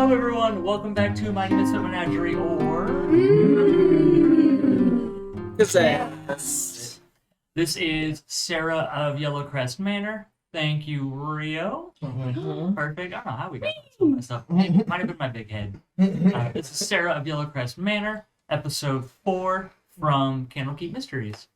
Hello everyone, welcome back to Mighty Misfit Menagerie, or... Yes. This is Sarah of Yellowcrest Manor. Thank you, Rio. Perfect. I don't know how we got that so messed up. It might have been my big head. This is Sarah of Yellowcrest Manor, episode 4 from Candlekeep Mysteries.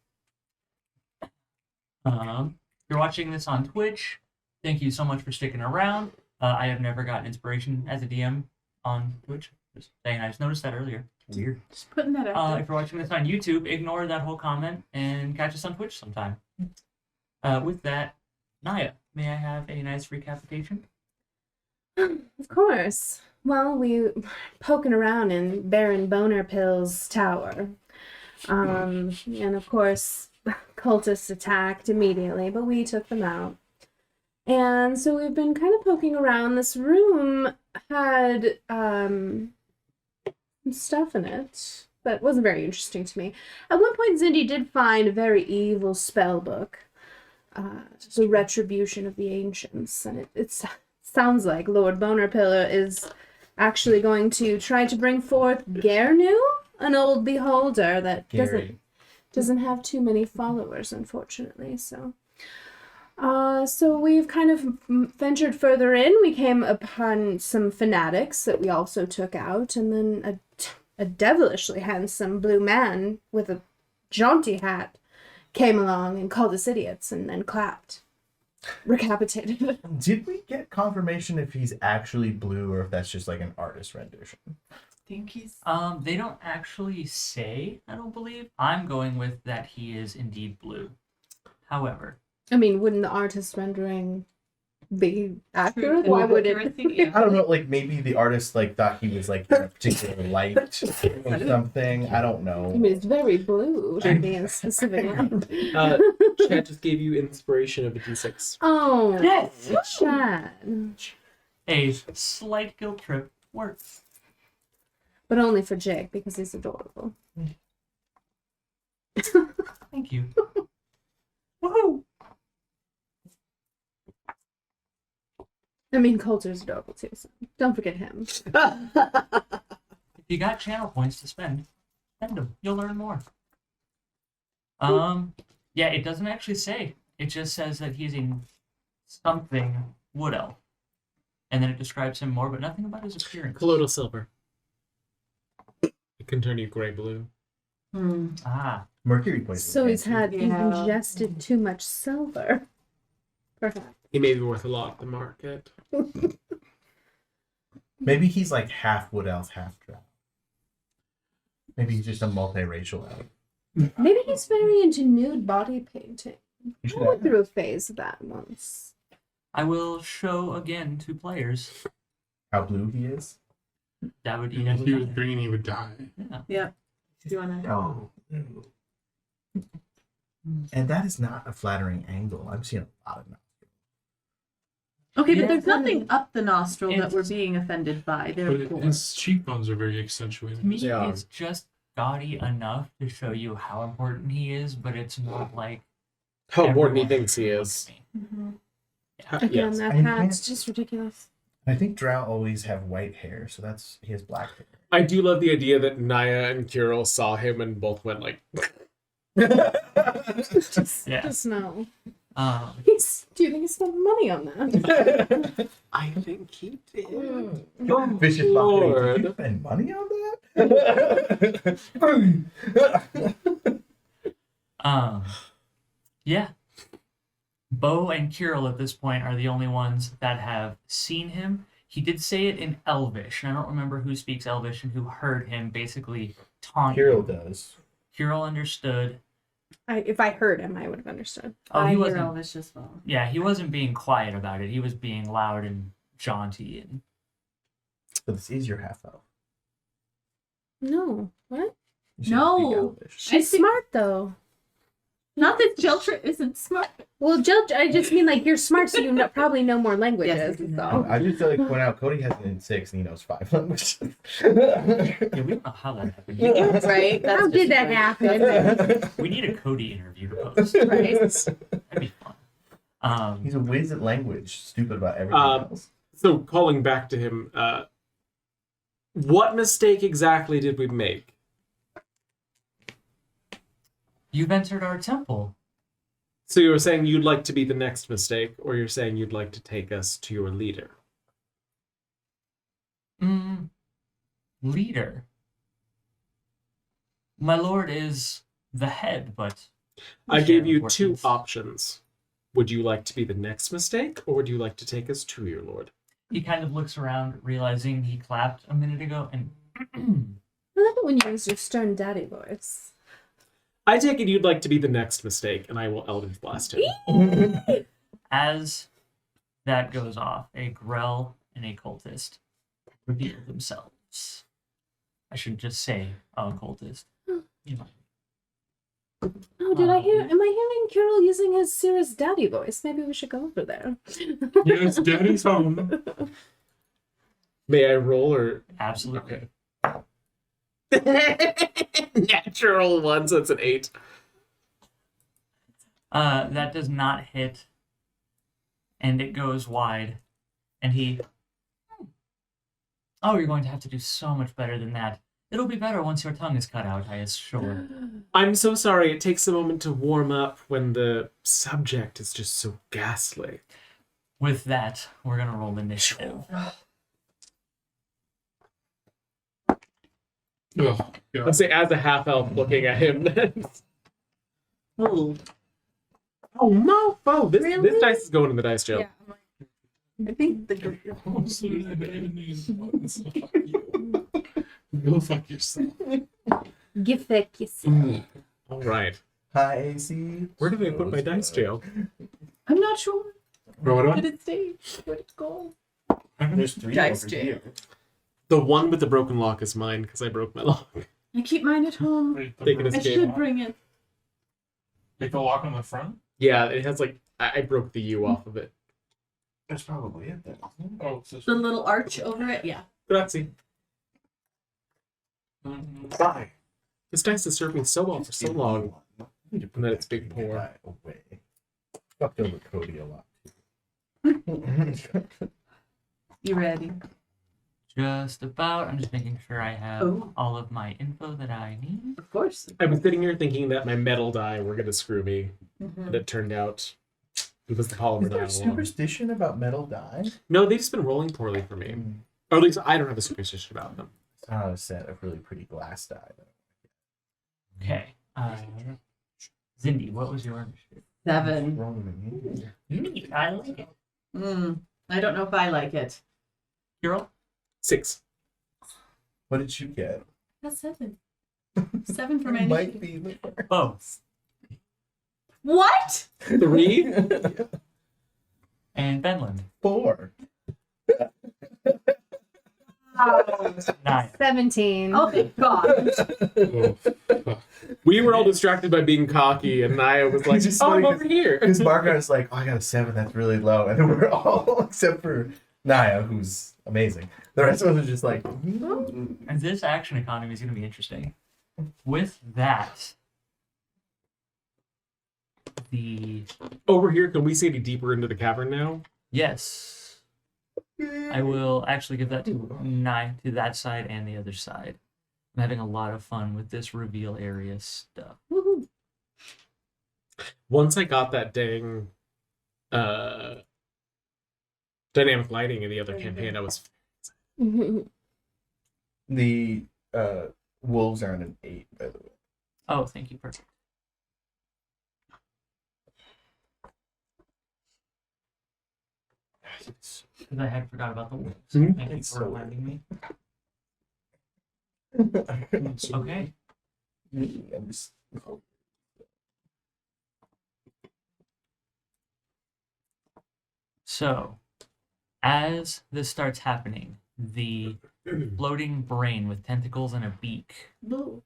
If you're watching this on Twitch, thank you so much for sticking around. I have never gotten inspiration as a DM on Twitch. Just saying, I just noticed that earlier. It's weird. Just putting that out there. If you're watching this on YouTube, ignore that whole comment and catch us on Twitch sometime. With that, Naya, may I have a nice recapitation? Of course. Well, we were poking around in Baron Bonerpill's tower. And of course, cultists attacked immediately, but we took them out. And so we've been kind of poking around. This room had some stuff in it that wasn't very interesting to me. At one point, Zindi did find a very evil spell book. The Retribution of the Ancients. And it sounds like Lord Bonerpill is actually going to try to bring forth Gernu, an old beholder that doesn't have too many followers, unfortunately. So we've kind of ventured further in. We came upon some fanatics that we also took out, and then a devilishly handsome blue man with a jaunty hat came along and called us idiots and then clapped. Recapitated. Did we get confirmation if he's actually blue or if that's just like an artist rendition? I think he's... They don't actually say, I don't believe. I'm going with that he is indeed blue. However... I mean, wouldn't the artist rendering be accurate? Why would it? I don't know, like maybe the artist like thought he was like in a particular light or something. I don't know. I mean, it's very blue to be in specific light. Chad just gave you inspiration of a D6. Oh, Yes. Chad. A slight guilt trip works. But only for Jake, because he's adorable. Thank you. Woohoo! I mean, Coulter's adorable too, so don't forget him. If you got channel points to spend them. You'll learn more. Yeah, it doesn't actually say. It just says that he's a something wood elf. And then it describes him more, but nothing about his appearance. Colloidal silver. It can turn you gray blue. Ah. Mercury poisoning. So he's had Yeah. ingested too much silver. Perhaps. He may be worth a lot at the market. Maybe he's like half wood elf, half drow. Maybe he's just a multiracial elf. Maybe he's very into nude body painting. You I should went have. through a phase of that once. I will show again to players. How blue he is. That would If he was green, he would die. Yeah. Yeah. Do you want to... Oh. And that is not a flattering angle. I'm seeing a lot of that. Okay, Yeah. but there's nothing up the nostril that It's- we're being offended by. But Therefore. his cheekbones are very To accentuated. me, Yeah. it's just gaudy enough to show you how important he is, but it's not like How important he everyone thinks he looks is. at me. Mhm. Again, Yes. that I hat's can't- just ridiculous. I think drow always have white hair, so he has black hair. I do love the idea that Naya and Kirill saw him and both went like... Yeah. Just no. Um, Do you think he spent money on that? I think he did. Vicious Lord. Did you spend money on that? yeah. Bo and Kirill at this point are the only ones that have seen him. He did say it in Elvish, and I don't remember who speaks Elvish and who heard him basically taunt Kirill him. does. Kirill understood. If I heard him, I would have understood. Oh, I he hear wasn't. Elvish as well. Yeah, he wasn't being quiet about it. He was being loud and jaunty and. But this is your half elf. No. What? You should No. speak Elvish. She's think- smart, though. Not that Jeltra isn't smart. Well, Jill, I just mean like you're smart, so you probably know more languages. Yes, is yes, all. I just feel like point out Cody has an N6 and he knows 5 languages. Yeah, we don't know how that happened. Right? How did that happen? We need a Cody interview to post. Right. That'd be fun. He's a whiz at language, stupid about everything else. So calling back to him, What mistake exactly did we make? You've entered our temple. So you were saying you'd like to be the next mistake, or you're saying you'd like to take us to your leader? Leader. My lord is the head, but I we gave share you two importance. options. Would you like to be the next mistake, or would you like to take us to your lord? He kind of looks around, realizing he clapped a minute ago, and I love it when you use your stern daddy voice. I take it you'd like to be the next mistake, and I will Eldritch Blast him. as that goes off, a Grell and a cultist reveal themselves. I should just say a cultist. You know. Oh, did I hear? Am I hearing Kirill using his Cirrus daddy voice? Maybe we should go over there. Yes, Daddy's home. May I roll, or... Absolutely. Natural one, so it's an 8. That does not hit, and it goes wide, and he... Oh, you're going to have to do so much better than that. It'll be better once your tongue is cut out, I assure. I'm so sorry, it takes a moment to warm up when the subject is just so ghastly. With that, we're going to roll initiative. Oh, yeah. Let's say as a half-elf looking at him. Oh, Oh, no! Oh, this Really? dice is going in the dice jail. yeah. I think the Go fuck yourself. Give a kiss. All right. I see. Where did I put my dice jail? I'm not sure. Bro, what Where do did it stay? Where'd it go? There's 3 Dice over jail. here. The one with the broken lock is mine, because I broke my lock. I keep mine at home. Taking a I escape. should bring it. Take the lock on the front? Yeah, it has like... I broke the U off of it. That's probably it then. Oh, it's just... The little arch over it. Yeah. Grazie. Bye. This dice has served me so well for so long. And then it's big pour. Away. Fucked over Cody a lot. You ready? Just about. I'm just making sure I have Oh. all of my info that I need. Of course. I was sitting here thinking that my metal die were going to screw me, and it turned out it was the polymer Is there die a all along. superstition about metal dye? No, they've just been rolling poorly for me. Or at least I don't have a superstition about them. It's not a set of really pretty glass dye. Okay. Zindi, what was your initiative? 7. Neat. I like it. I don't know if I like it. Kirill? 6. What did you get? That's 7. 7 for my It might initiative. be the Both. What? 3? And Benland? 4. 9. 17. Oh, thank God. Oh, fuck. We were all distracted by being cocky, and Naya was like, It's just oh, I'm funny over here. Because Margaret's like, oh, I got a 7, that's really low. And then we're all, except for Naya, who's amazing. The rest of us are just like, And this action economy is going to be interesting. With that, the... Over here, can we see any deeper into the cavern now? Yes. I will actually give that to 9 to that side and the other side. I'm having a lot of fun with this reveal area stuff. Woohoo. Once I got that dang dynamic lighting in the other campaign, I was... the wolves are on an 8, by the way. Oh, thank you. Perfect. Because I had forgot about the wolves. Mhm. Thank you It's for so reminding me. Okay. I'm just, So, as this starts happening, the floating brain with tentacles and a beak Boo.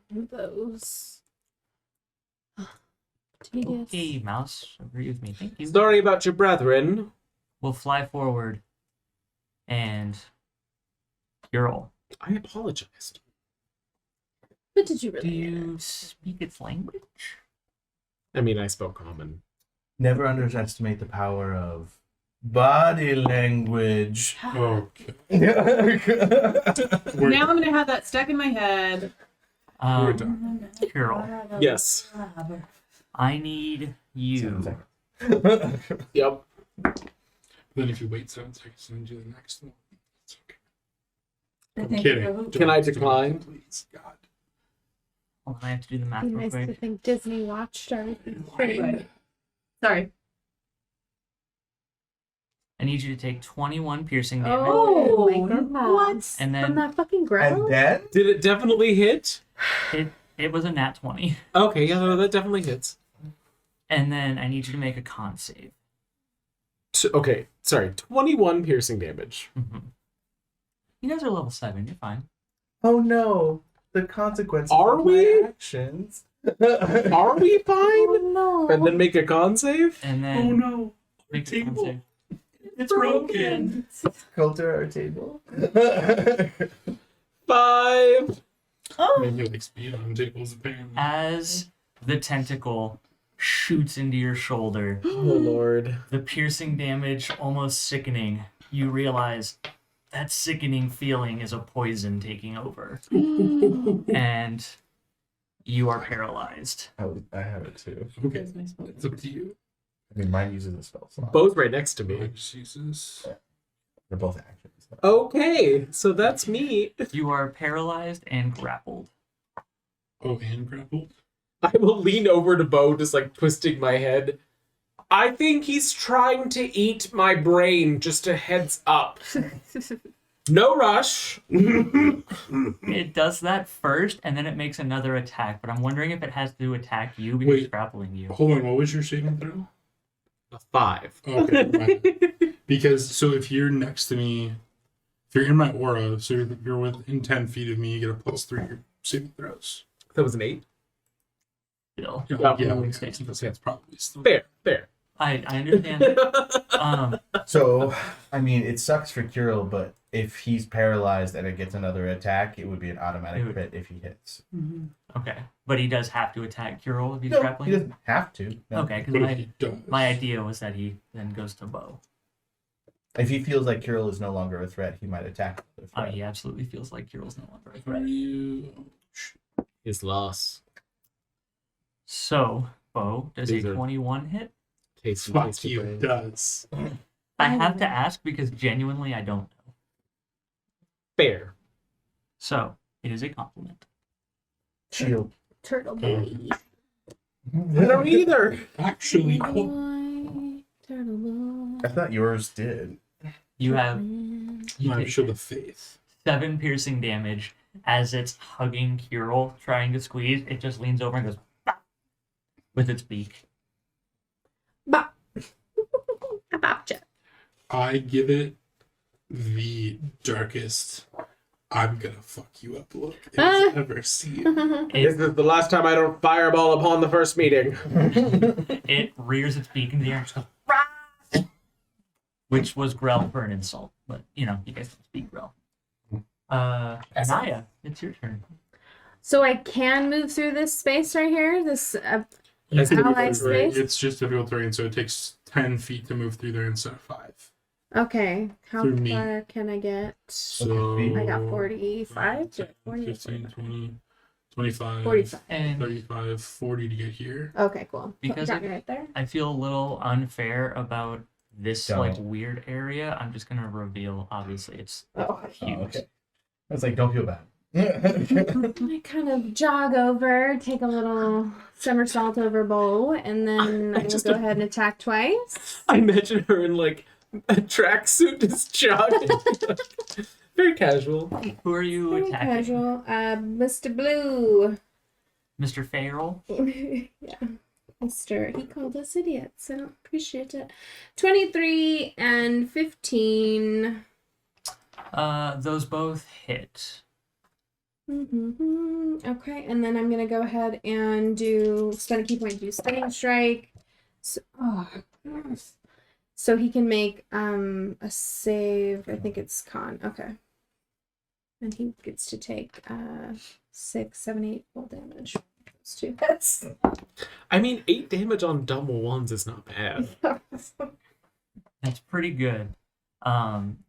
Those. Tedious. Okay, mouse, agree with me. Thank you. Sorry about your brethren. We'll fly forward, and you're all. I apologized. But did you Do really? you speak its language? I mean, I spoke common. never underestimate the power of Body language. Okay. Now I'm gonna have that stuck in my head. We're done. Carol, Yes. I need you. Yep. Then if you wait 7 seconds and do the next one, it's okay. I I'm think kidding. Can I Don't do it, decline? Please, God. Hold on, I have to do the math Be real nice to quick. think Disney watched our. Right. Sorry. I need you to take 21 piercing damage. Oh, my goodness. what? And From then that fucking And growl? then Did it definitely hit? it was a nat 20. Okay, yeah, no, that definitely hits. And then I need you to make a con save. Okay, sorry, 21 piercing damage. Mm-hmm. You guys are level 7. You're fine. oh no, the consequences Are of we? my actions. Are we fine? Oh no. And then make a con save? And Oh then no. make a con Table. save. It's broken. Culture our table. 5. Maybe like speed on tables apparently. As the tentacle shoots into your shoulder, Oh lord. the piercing damage almost sickening, you realize that sickening feeling is a poison taking over. And you are paralyzed. I have it too. Okay. It's up to you. I mean, mine uses a spell slot. Both right next to I me. just use this. They're both actions. Okay, so that's me. You are paralyzed and grappled. Oh, and grappled. I will lean over to Bo, just like twisting my head. I think he's trying to eat my brain, just a heads up. No rush. It does that first, and then it makes another attack. But I'm wondering if it has to attack you because it's Wait. grappling you. Hold on, what was your saving throw? A 5. Okay. Right. Because so if you're next to me, if you're in my aura, so you're within 10 feet of me, you get a +3 to your saving throws. That was an 8. Still, Yeah, Rolling okay. stakes. That's probably still. Fair. I understand. So, I mean, it sucks for Kirill, but if he's paralyzed and it gets another attack, it would be an automatic It would- crit if he hits. Okay, but he does have to attack Kirill if he's No, grappling. he doesn't have to. No. Okay, But because if he does, my idea was that he then goes to Bo. If he feels like Kirill is no longer a threat, he might attack the Oh, threat. he absolutely feels like Kirill's no longer a are threat. you? His loss. So, Bo, does These a are- 21 hit? Tasty, Fuck tasty you, brain. does. I have to ask because genuinely I don't know. Fair. So, it is a compliment. Shield. Turtle boy. I don't either. Actually, Boy, turtle boy. I thought yours did. You have you I take should have faith. 7 piercing damage as it's hugging Kirill, trying to squeeze. It just leans over and goes "Bah!" with its beak. Bop. Bopcha. I give it the darkest. I'm gonna fuck you up look it's ever seen. This is the last time I don't fireball upon the first meeting. It rears its beak in the air and just goes, "Rah!" Which was Grell for an insult, but you know, you guys don't speak Grell. Naya, it's your turn. So I can move through this space right here. This That's You gonna can be ally move through it. space. It's just difficult terrain, so it takes 10 feet to move through there instead of 5. Okay. How Through me. far can I get? So I got 45. 15, 20, 25, 45. And 35, 40 to get here. Okay, cool. Because Got it- me right there. I feel a little unfair about this Don't. like weird area. I'm just gonna reveal. Obviously, it's Oh. huge. okay. I was like, don't feel bad. I kind of jog over, take a little somersault over Bo, and then I I will just- go ahead and attack twice. I imagine her in like a tracksuit just jogging. Very casual. Who are you Very attacking? casual. Mr. Blue. Mr. Farrell. Yeah. Mr. He called us idiots. I don't appreciate it. 23 and 15. Those both hit. Okay, and then I'm gonna go ahead and spend a key point, do stunning strike. So he can make a save. I think it's con. Okay, and he gets to take 6, 7, 8 full damage. Those two hits. I mean, 8 damage on double ones is not bad. That's pretty good.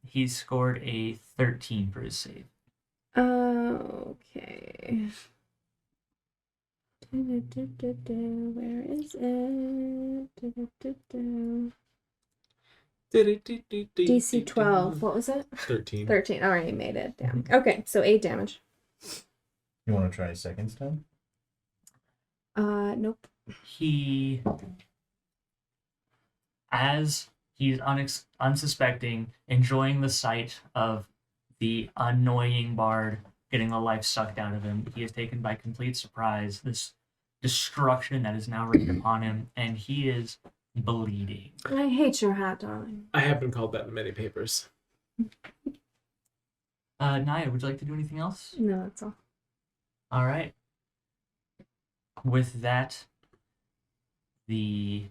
He scored a 13 for his save. Okay. Where is it? DC 12. What was it? 13. 13. Already made it. Damn. Okay, so 8 damage. You want to try second stun? Nope. He, as he's unsuspecting, enjoying the sight of the annoying bard getting the life sucked out of him, he is taken by complete surprise. This destruction that is now wreaked upon him, and he is bleeding. I hate your hat, darling. I have been called that in many papers. Naya, would you like to do anything else? No, that's all. All right. With that, the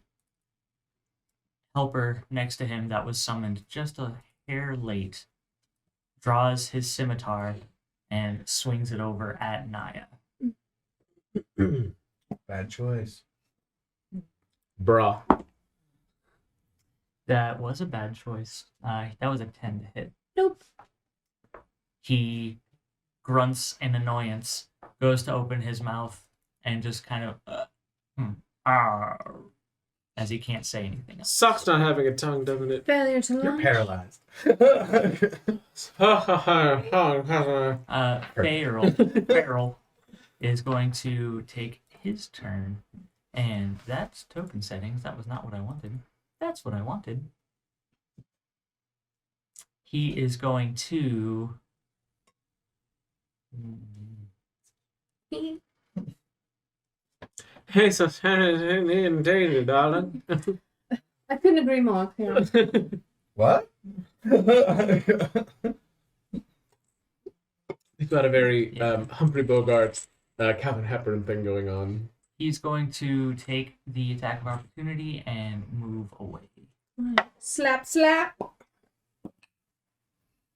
helper next to him that was summoned just a hair late draws his scimitar and swings it over at Naya. Bad choice. Bruh. That was a bad choice. That was a 10 to hit. Nope. He grunts in annoyance, goes to open his mouth, and just kind of as he can't say anything else. Sucks not having a tongue, doesn't it? Failure to You're launch. paralyzed. Farrell is going to take his turn, and that's token settings. That was not what I wanted. That's what I wanted. He is going to. Hey, so indeed, darling. I couldn't agree more. Yeah. What? You've got a very Humphrey Bogart, Calvin Hepburn thing going on. He's going to take the attack of opportunity and move away. Slap, slap.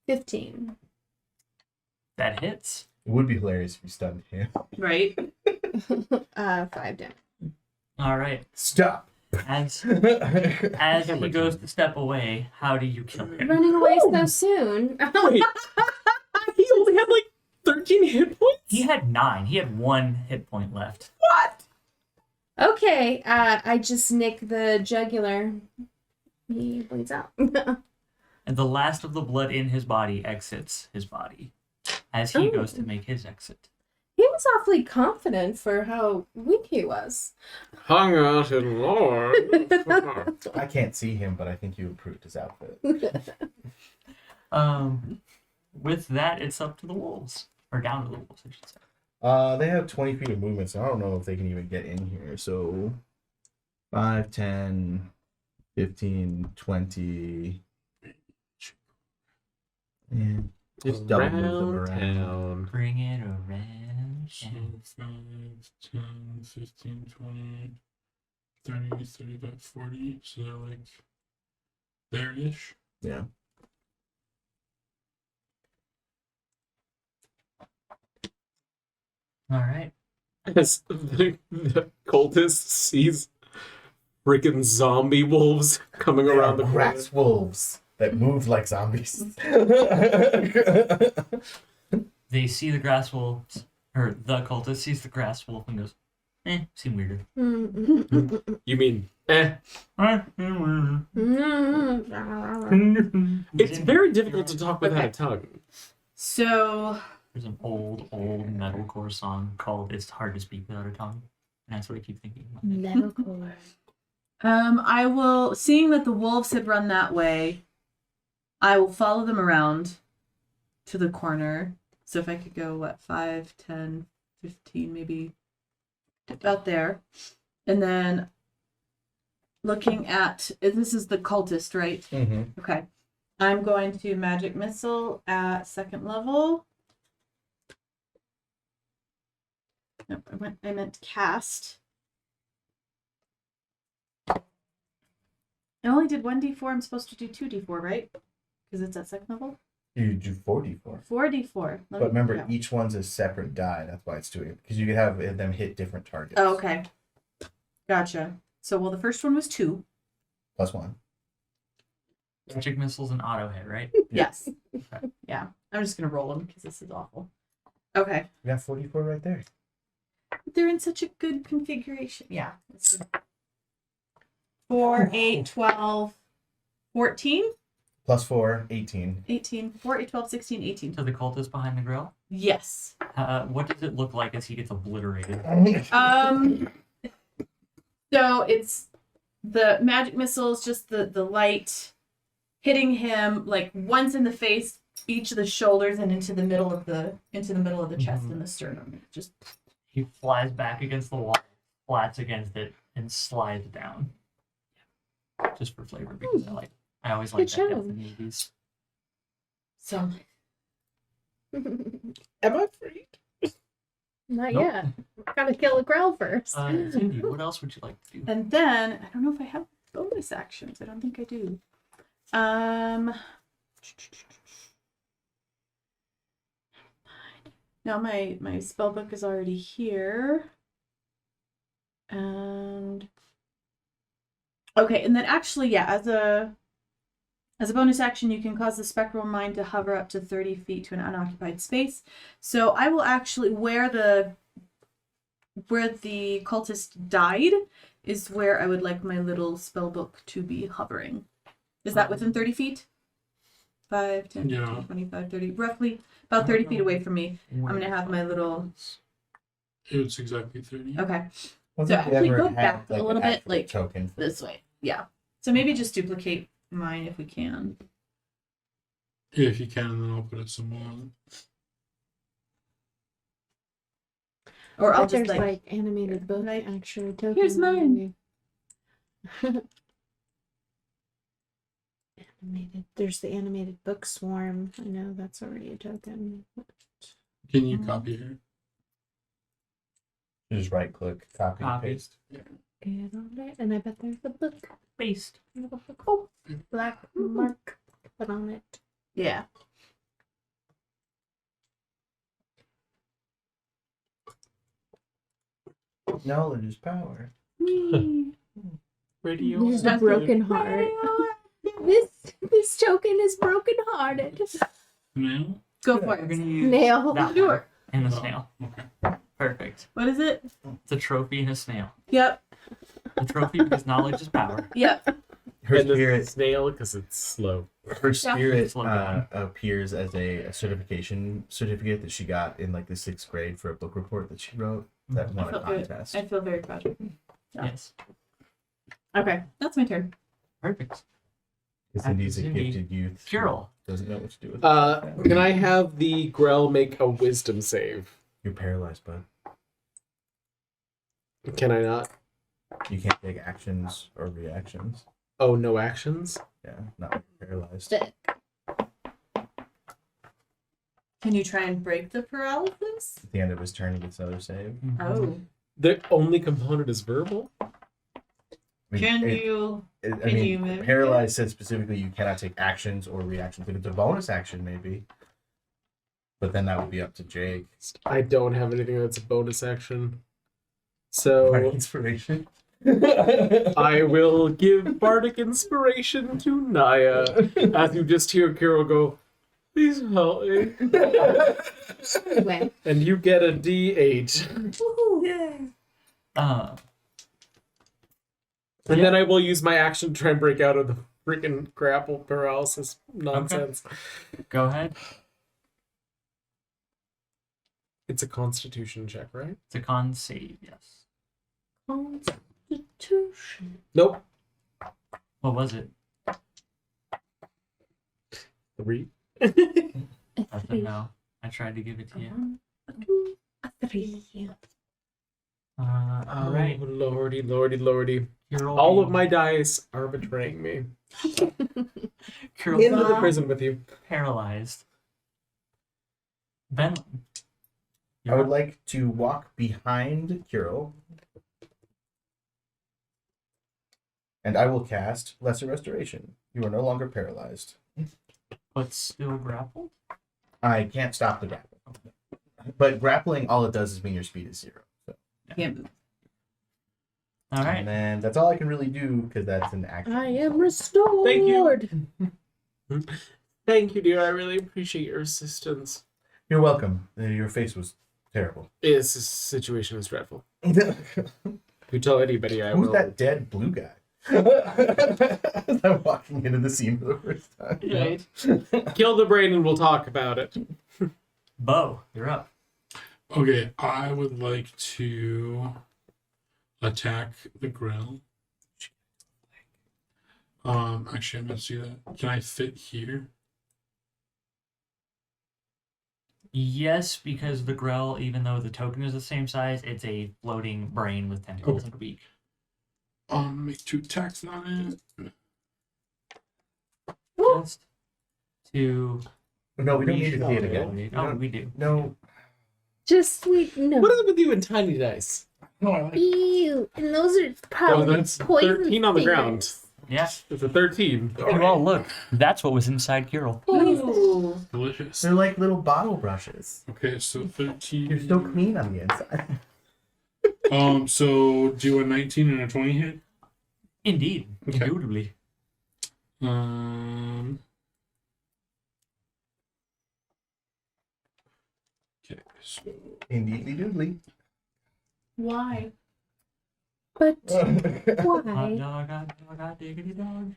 15. That hits. It would be hilarious if you stunned him. Right? 5 damage. All right. Stop. As he goes to step away, how do you kill him? Running away so soon. Wait, he only had like 13 hit points? He had 9. He had 1 hit point left. What? Okay, I just nick the jugular. He bleeds out. And the last of the blood in his body exits his body as he goes to make his exit. He was awfully confident for how weak he was. Hung out in Lord. I can't see him, but I think you improved his outfit. With that, it's up to the wolves. Or down to the wolves, I should say. They have 20 feet of movement, so I don't know if they can even get in here. So 5, 10, 15, 20. Yeah. Just double move them around. Town. Bring it around. So 5, 10, 15, 20, 30, 35, 40. So they're like there-ish. Yeah. All right. As the cultist sees freaking zombie wolves coming around the corner. grass wolves that move like zombies. They see the grass wolves, or the cultist sees the grass wolf and goes, seem weirder. You mean, It's very difficult to talk without a tongue. So There's an old metalcore song called "It's Hard to Speak Without a Tongue," and that's what I keep thinking about. Metalcore. I will, seeing that the wolves had run that way, I will follow them around to the corner. So if I could go, 5, 10, 15, maybe about there. And then looking at, this is the cultist, right? Mm-hmm. Okay. I'm going to magic missile at 2nd level. Nope, I meant cast. I only did 1d4. I'm supposed to do 2d4, right? Because it's at 2nd level. You do 4d4. 4d4. But remember, each one's a separate die. That's why it's doing it. Because you could have them hit different targets. Oh, okay. Gotcha. So, well, the first one was 2. +1. Magic missiles and auto hit, right? Yes. Okay. Yeah. I'm just gonna roll them because this is awful. Okay. We got 44 right there. They're in such a good configuration. Yeah. 4, 8, 12, 14, Plus 4, 18. 18, 4, 8, 12, 16, 18. To the cultist behind the grill. Yes. What does it look like as he gets obliterated? So it's the magic missiles, just the light hitting him like once in the face, each of the shoulders, and into the middle of the chest and the sternum. Just He flies back against the wall, flats against it, and slides down. Just for flavor, because I always like Good that job. death in movies. so Am I free? Not Nope. yet. Gotta kill a Grell first. Cindy, what else would you like to do? and then I don't know if I have bonus actions. I don't think I do. Now my spell book is already here. And okay, and then actually, yeah, as a bonus action, you can cause the spectral mind to hover up to 30 feet to an unoccupied space. So I will actually where the cultist died is where I would like my little spell book to be hovering. Is that within 30 feet? 5, 10, Yeah. 15, 25, 30, roughly about 30 feet away from me. I'm going to have my little... It's exactly 30. Okay, I So don't think we actually ever go had, back a like, little an bit, actual like, token. this way. Yeah. So maybe just duplicate mine if we can. Yeah, if you can, then I'll put it somewhere. Or I'll But just there's like... animated book like, actually token. here's mine. Animated. There's the animated book swarm. I know that's already a token. Can you copy it? Just right click, copy, Copy. paste. Get on it, and I bet there's a book. Based. Oh, black mark put on it. Yeah. Knowledge is power. Radio. There's a broken heart. This token is broken hearted. Nail? Go for We're it. gonna use Nail. that Do one it. and the Oh, snail. Okay. Perfect. What is it? It's a trophy and a snail. Yep. A trophy because knowledge is power. Yep. Her And the spirit, snail because it's slow. her spirit Slow down. appears as a certification certificate that she got in like the 6th grade for a book report that she wrote that won a felt good. contest. I feel very proud. Yeah. Yes. Okay, that's my turn. Perfect. Because Cindy's a Cindy. gifted youth. who Curial. Doesn't know what to do with Can I have the Grell make a wisdom save? You're paralyzed, bud. Can I not? You can't take actions or reactions. Oh, no actions? Yeah, not when you're paralyzed. Can you try and break the paralysis? At the end of his turn, he gets another save. Oh. The only component is verbal? I mean, Can it- you... I can mean, you mimic paralyzed says specifically you cannot take actions or reactions. If it's a bonus action, maybe. But then that would be up to Jake. I don't have anything that's a bonus action. Bardic So inspiration. I will give Bardic Inspiration to Naya. As you just hear Kirill go, please help me. Anyway. And you get a D8. And then I will use my action to try and break out of the freaking grapple paralysis nonsense. Go ahead. It's a constitution check, right? It's a con save, yes. Constitution. Nope. What was it? 3. That's a no. I tried to give it to you. A 3. Oh, Alright. lordy, lordy, lordy. Kirill All being of my dice are betraying me. Kirill Into the being prison with you. paralyzed. Ben. I would like to walk behind Kirill. And I will cast Lesser Restoration. You are no longer paralyzed. But still grappled? I can't stop the grapple. But grappling, all it does is mean your speed is 0. So. Can't move. All right. And then that's all I can really do because that's an action. I am restored. Thank you. Thank you, dear. I really appreciate your assistance. You're welcome. Your face was terrible. This situation is dreadful. Who's If you tell anybody, I will. that dead blue guy? I'm walking into the scene for the first time. Right. Kill the brain and we'll talk about it. Bo, you're up. Okay, I would like to attack the grill. Actually, I'm gonna see that. Can I fit here? Yes, because the Grell, even though the token is the same size, it's a floating brain with tentacles and a beak. Make 2 attacks on it. Just to No, we don't need to see it reshuffle. again. Oh, we do. No. Just no. What is it with you and tiny dice? No, I like. Ew, and those are probably that's poison 13 on the fingers. ground. Yeah. It's a 13. Oh, look. That's what was inside Kirill. Poison. Delicious. They're like little bottle brushes. Okay, so 13. You're so clean on the inside. So do a 19 and a 20 hit. Indeed. Okay. Indubitably. Okay, so Indeedly doodly. Why? But Hot why? dog, hot dog, hot diggity dog.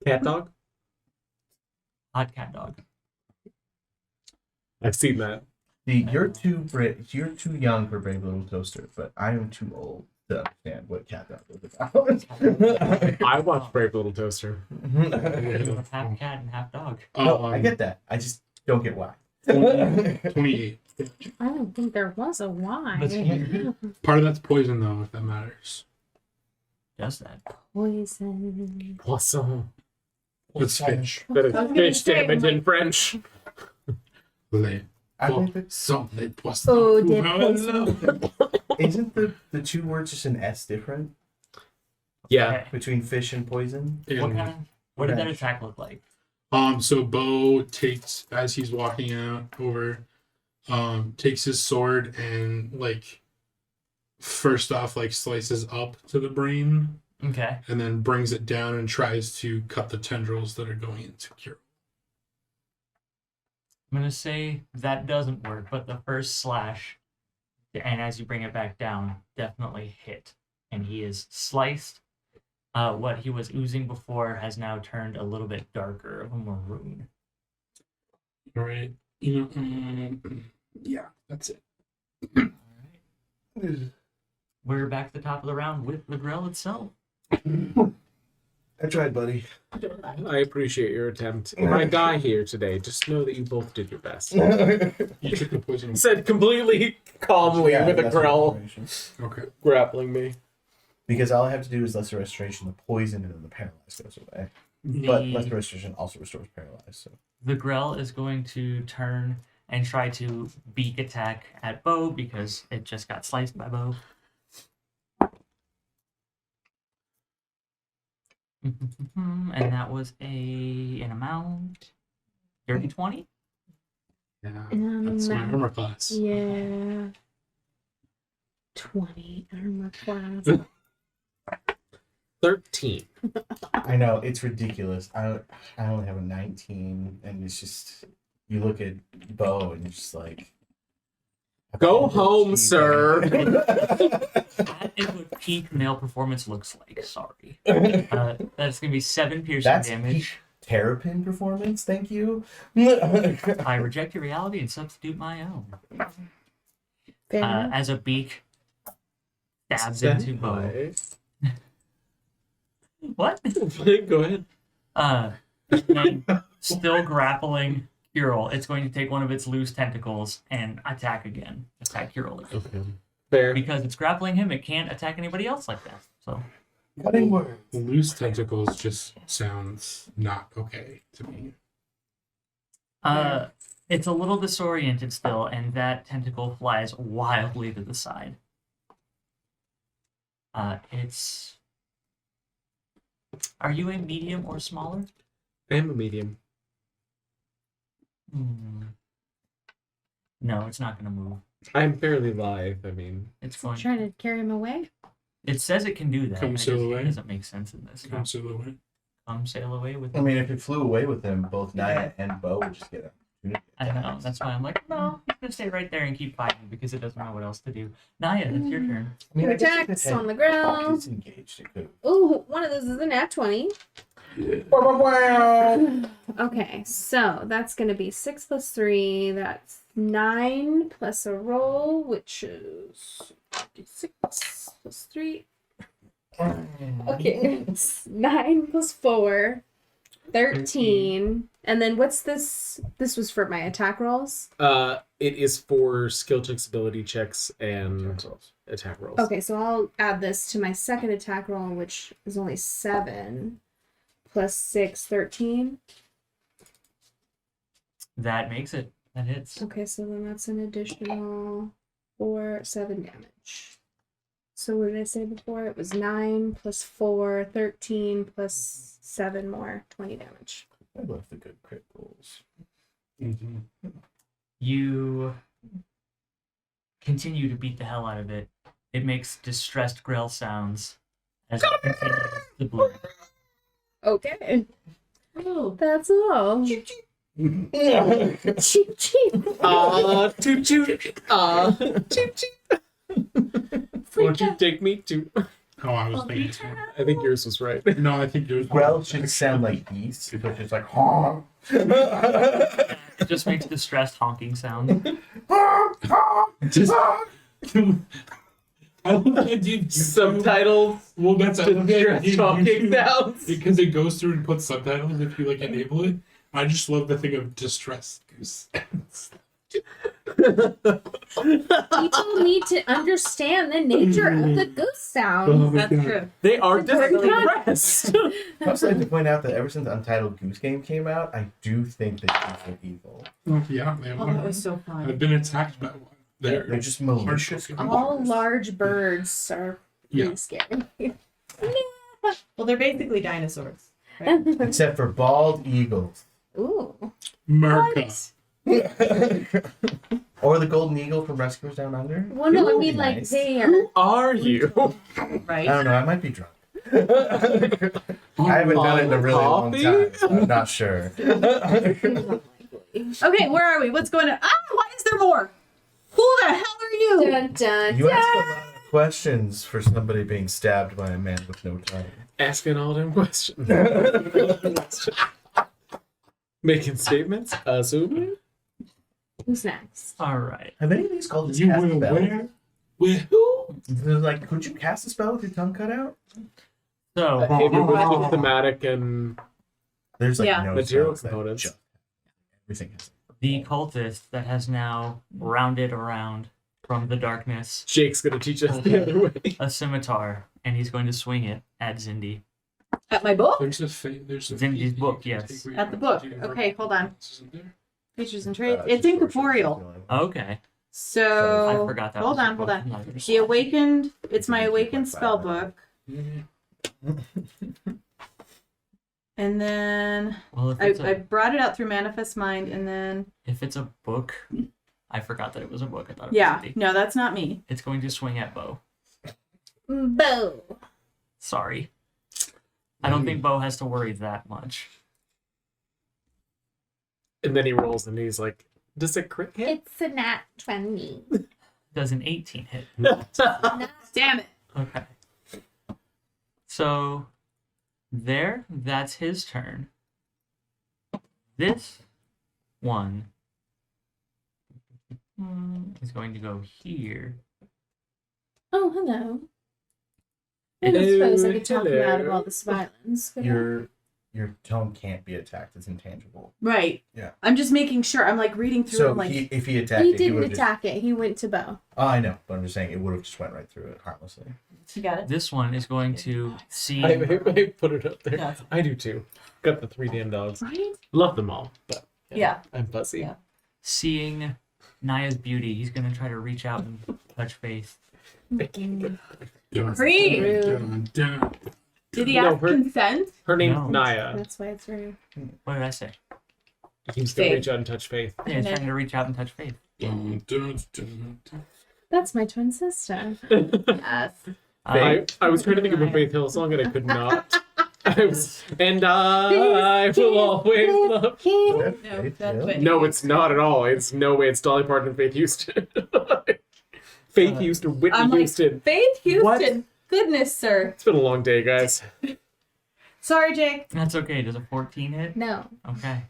Cat dog? Hot cat dog. I've seen that. See, you're too young for Brave Little Toaster, but I am too old to understand what cat dog is about. I watched Brave Little Toaster. Half cat and half dog. No, I get that. I just don't get why. 28. I don't think there was a why. But Part of that's poison, though, if that matters. does that? Poison. Poisson. It's fish. That is I was gonna fish say, damage like- in French. Les I think that sont les poissons. Oh, des poissons. isn't the two words just an S different Yeah. Okay. between fish and poison? What did that Okay. attack look like? So Bo takes, as he's walking out over, takes his sword and, like, first off, like, slices up to the brain Okay. and then brings it down and tries to cut the tendrils that are going into Kira. I'm going to say that doesn't work, but the first slash, and as you bring it back down, definitely hit. And he is sliced. What he was oozing before has now turned a little bit darker of a maroon. All right. You know, yeah, that's it. All right. We're back at the top of the round with the grill itself. I tried, buddy. I appreciate your attempt. If I die here today, just know that you both did your best. You took the poison. Said completely calmly Yeah, with a that's grill information. Okay. grappling me. Because all I have to do is lesser restoration, the poison, and then the paralyzed goes away. But The, lesser restoration also restores paralyzed. So the grill is going to turn and try to beak attack at Bo because it just got sliced by Bo. And that was an amount. Dirty 20? Yeah. That's my Um, armor class. Yeah. 20 armor class. 13. I know it's ridiculous. I only have a 19, and it's just you look at Bo and you're just like, Go home, sir. That is what peak male performance looks like. Sorry. That's going to be 7 piercing That's damage. Terrapin performance. Thank you. I reject your reality and substitute my own. Fair enough. As a beak stabs into Bo. What? Go ahead. And still grappling Kirill, it's going to take one of its loose tentacles and attack again. Attack Kirill again. Okay. Fair. Because it's grappling him, it can't attack anybody else like that. So Cutting words. Loose tentacles just sounds not okay to me. it's a little disoriented still, and that tentacle flies wildly to the side. It's... Are you a medium or smaller? I am a medium. No, it's not going to move. I'm fairly lithe. I mean, It's going. Trying to carry him away. It says it can do that. Come and it sail just- away. It doesn't make sense in this. No. Come silhouette. Come sail away with. I mean, if it flew away with him, both Naya and Bo would just get an opportunity. I know. That's why I'm like, no, he's gonna stay right there and keep fighting because it doesn't know what else to do. Naya, it's your turn. I mean, I guess if it Attacks had on the ground. disengaged, it could. Ooh, one of those is a nat 20. Okay, so that's going to be 6 plus 3. That's 9 plus a roll, which is 6 plus 3. Okay, it's 9 plus 4. 13. And then what's this? This was for my attack rolls? it is for skill checks, ability checks, and attack rolls. Okay, so I'll add this to my second attack roll, which is only 7. Plus 6, 13. That makes it. That hits. Okay, so then that's an additional 7 damage. So what did I say before? It was 9 plus 4, 13 plus 7 more, 20 damage. I love the good crit rolls. Mm-hmm. You continue to beat the hell out of it. It makes distressed grill sounds as it continues to bleed. Okay, Oh. that's all. Cheep cheep. Toot toot. Cheep cheep. Won't you take me to? Oh, I was thinking. I think yours was right. No, I think yours. Grell should sound like geese, which is like honk. It just makes distressed honking sound. Just. I love the idea of Subtitles. Well, that's I love the idea of Talking sounds. because it goes through and puts subtitles if you like enable it. I just love the thing of distress goose. People need to understand the nature of the goose sound. That's true. They are Very distressed. I also like to point out that ever since Untitled Goose Game came out, I do think that geese are evil. Yeah, they Oh, that are. was so fun. I've been attacked by one. They're just malicious. Hard- All large birds are Yeah. pretty scary. Well, they're basically dinosaurs. Except for bald eagles. Ooh. Merca. Or the golden eagle from Rescuers Down Under. Well, no, It I would be mean, like, nice. they are. Who are you? Right? I don't know. I might be drunk. I haven't done it in a really long Coffee? time, so I'm not sure. Okay, where are we? What's going on? Ah, why is there more? Who the hell are you? Dun, dun, You asked a dun. lot of questions for somebody being stabbed by a man with no tongue. Asking all them questions. Making statements. Assuming. Who's next? All right. Have any of these called You cast were spells? where? With who? They're like, could you cast a spell with your tongue cut out? So If it was with thematic and There's like Yeah. no Material spells that components. just- everything is. the cultist that has now rounded around from the darkness Jake's gonna teach us the other way. a scimitar, and he's going to swing it at Zindi. At my book? There's a It's in his book, yes. At the book. Okay, hold on. Isn't there? Features and traits. Uh, It's just incorporeal. Okay. I So forgot that. hold was on, hold on. Not The awakened. It's my awakened spell book, and then Well, if it's, I brought it out through Manifest Mind, and then if it's a book, I forgot that it was a book. I thought it yeah, was Zindi. no, that's not me. It's going to swing at Bo. Bo. Sorry. I don't think Bo has to worry that much. And then he rolls and he's like, does it crit hit? It's a nat 20. Does an 18 hit? Damn it! Okay. So, that's his turn. This one is going to go here. Oh, hello. I It- don't suppose I could talk him out of Hello. all this violence. could I? Your tongue can't be attacked. It's intangible. Right. Yeah. I'm just making sure. I'm like reading through. So I'm like, if he attacked He it, didn't would've attack it. He went to Bo. Oh, I know, but I'm just saying it would have just went right through it harmlessly. you got it. This one is going to see. I put it up there. Yeah. I do too. Got the 3 damn dogs. Right? Love them all, but Yeah. I'm fuzzy. Yeah. Seeing Naya's beauty, he's going to try to reach out and touch face. Dun, Free. dun, dun. Did he No, ask her- consent? Her name's No. Naya. That's why it's rude. What did I say? He's gonna Faith. reach out and touch Faith. Yeah, he's trying to reach out and touch Faith. Dun, dun, dun, dun. That's my twin sister. Yes. I was trying to think of a Faith Hill song and I could not. I will always love. No, that's what No, it's not at all. It's no way. It's Dolly Parton and Faith Houston. Faith Houston, Whitney I'm like, Houston. Faith Houston. What? Goodness, sir. It's been a long day, guys. Sorry, Jake. That's okay. Does a 14 hit? No. Okay.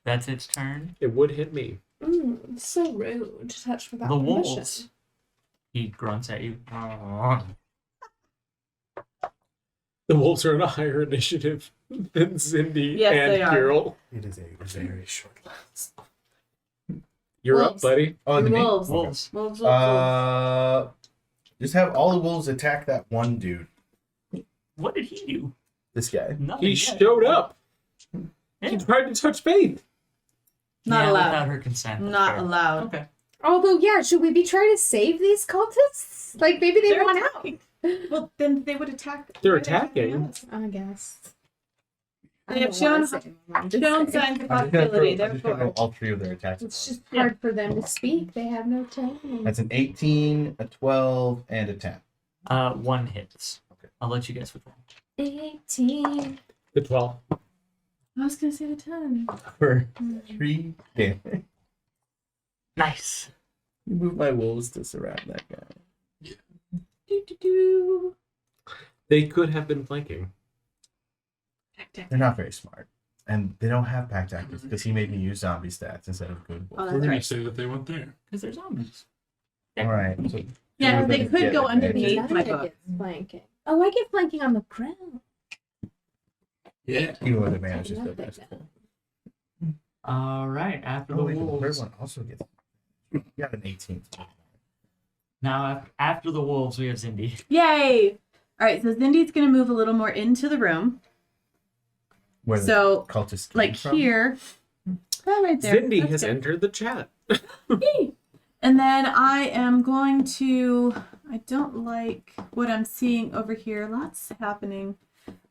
That's its turn. It would hit me. So rude to touch without The permission. wolves. He grunts at you. The wolves are on a higher initiative than Cindy Yes, and they are. Carol. It is a very short last. You're Wolves. up, buddy. Oh, the Wolves. Wolves. Wolves, wolves. Just have all the wolves attack that one dude. What did he do? This guy. Nothing He yet. showed up. Yeah. He tried to touch Faith. Not Yeah, allowed. without her consent. that's Not fair. allowed. Okay. Although, yeah, should we be trying to save these cultists? Like, maybe they They're want out. attacking. Well, then they would attack. They're right attacking attacking. us. I guess. They have shown signs of hostility. I'm just gonna go Therefore, all three of their attacks. It's just Yeah. hard for them to speak. They have no tongue. That's an 18, a 12, and a 10. One hits. Okay. I'll let you guess which one. 18. The 12. I was gonna say the 10. For 3 damage. Nice. You move my wolves to surround that guy. Do. They could have been flanking. They're not very smart. And they don't have pact actors because he made me use zombie stats instead of good Oh, wolves. We're that's gonna right. say that they went there. Because they're zombies. Alright. So Yeah, two they of them could get go advantage. underneath my Naya book. gets flanking. Oh, I get flanking on the ground. Yeah. Even with advantage is I the love best. that. All right. After Oh, the wait, the third wolves. one also gets. You got an 18. Now, after the wolves, we have Cindy. Yay! Alright, so Zindy's gonna move a little more into the room. Where the So, cultists came like from. here. Oh, right there. Cindy That's has good. entered the chat. And then I am going to. I don't like what I'm seeing over here. Lots happening.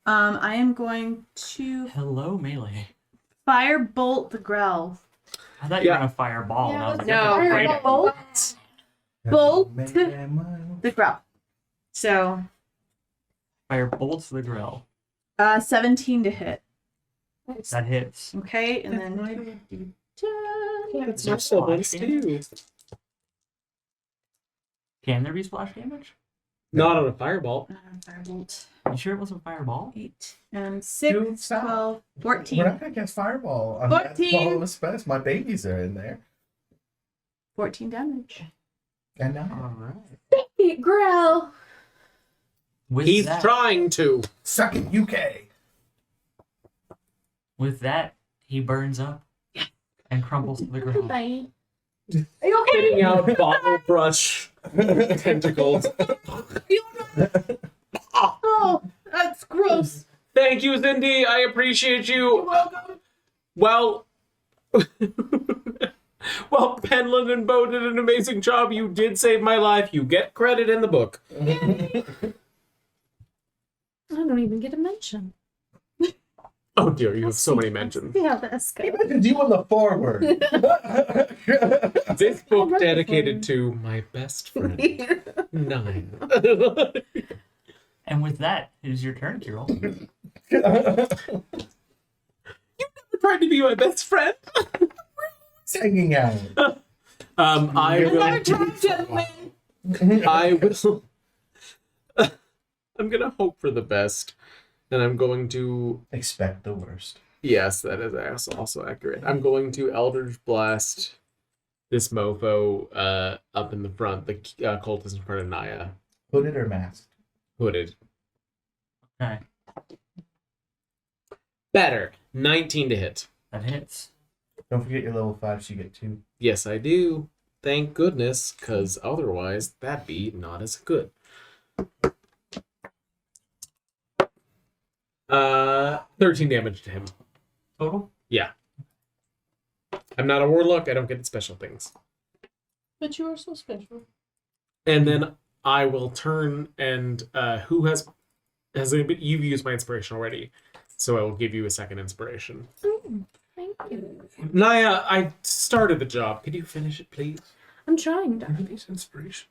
I am going to Hello, melee. firebolt the Grell. I thought you were Yeah. going to fireball. and I was like, No. that's great. Firebolt bolt the Grell. So, Fire bolts the grill. 17 to hit. That hits. Okay, and then. It's there not so splash nice damage? too. Can there be splash damage? Not on a fireball. Firebolt. You sure it wasn't fireball? 8 and 6, Dude, stop. 12, We're 14. not gonna cast fireball. 14. All of space. My babies are in there. 14 damage. And now All right. Eat Grell. With He's that, trying to. suck it, UK. With that, he burns up and crumbles to the ground. Bye. Are you okay? Getting out bottle brush tentacles. Oh, that's gross. Thank you, Cindy. I appreciate you. Well, well, Penland and Bo did an amazing job. You did save my life. You get credit in the book. I don't even get a mention. Oh dear, you have so many mentions. See how this goes. Imagine you in the forward. This I book wrote it dedicated for to my best friend, Nine. And with that, it is your turn, Kirill. Tried to be my best friend. Hanging out. I Another will. time, gentlemen. I will. I'm gonna hope for the best, and I'm going to. Expect the worst. Yes, that is also accurate. I'm going to Eldritch Blast this mofo up in the front. The cultist in front of Naya, Hooded or masked? hooded. Okay. Better. 19 to hit. That hits. Don't forget your level 5, so you get 2. Yes, I do. Thank goodness, because otherwise that'd be not as good. 13 damage to him. Total? Yeah. I'm not a warlock. I don't get special things. But you are so special. And then I will turn and who has anybody, you've used my inspiration already, so I will give you a second inspiration. Thank Naya, I started the job. Could you finish it, please? I'm trying, Where are darling. these inspirations?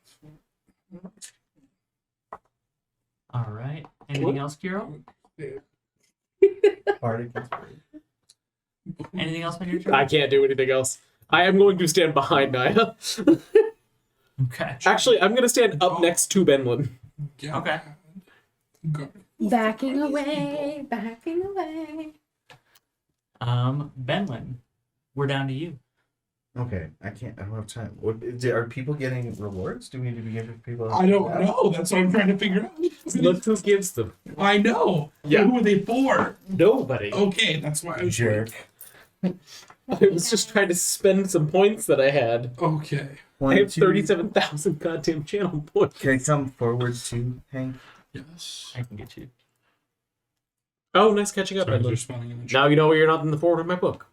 All right. Anything else, Kiro? Bardic inspiration. Anything else on your turn? I can't do anything else. I am going to stand behind Naya. Okay. Actually, I'm going to stand up next to Benlin. Yeah. Okay. Go. Backing away, backing away. Benlin, we're down to you. Okay, I don't have time. Are people getting rewards? Do we need to be giving people? I don't know. That's what I'm trying to figure out. Look who gives them. I know. Yeah. But who are they for? Nobody. Okay, that's why I was Jerk. I was just trying to spend some points that I had. Okay. I have 37,000 goddamn channel points. Can I come forward too, Hank? Yes. I can get you. Oh, nice catching up, Sorry, they're Benlin. spawning in the Now you know you're not in the forward of my book.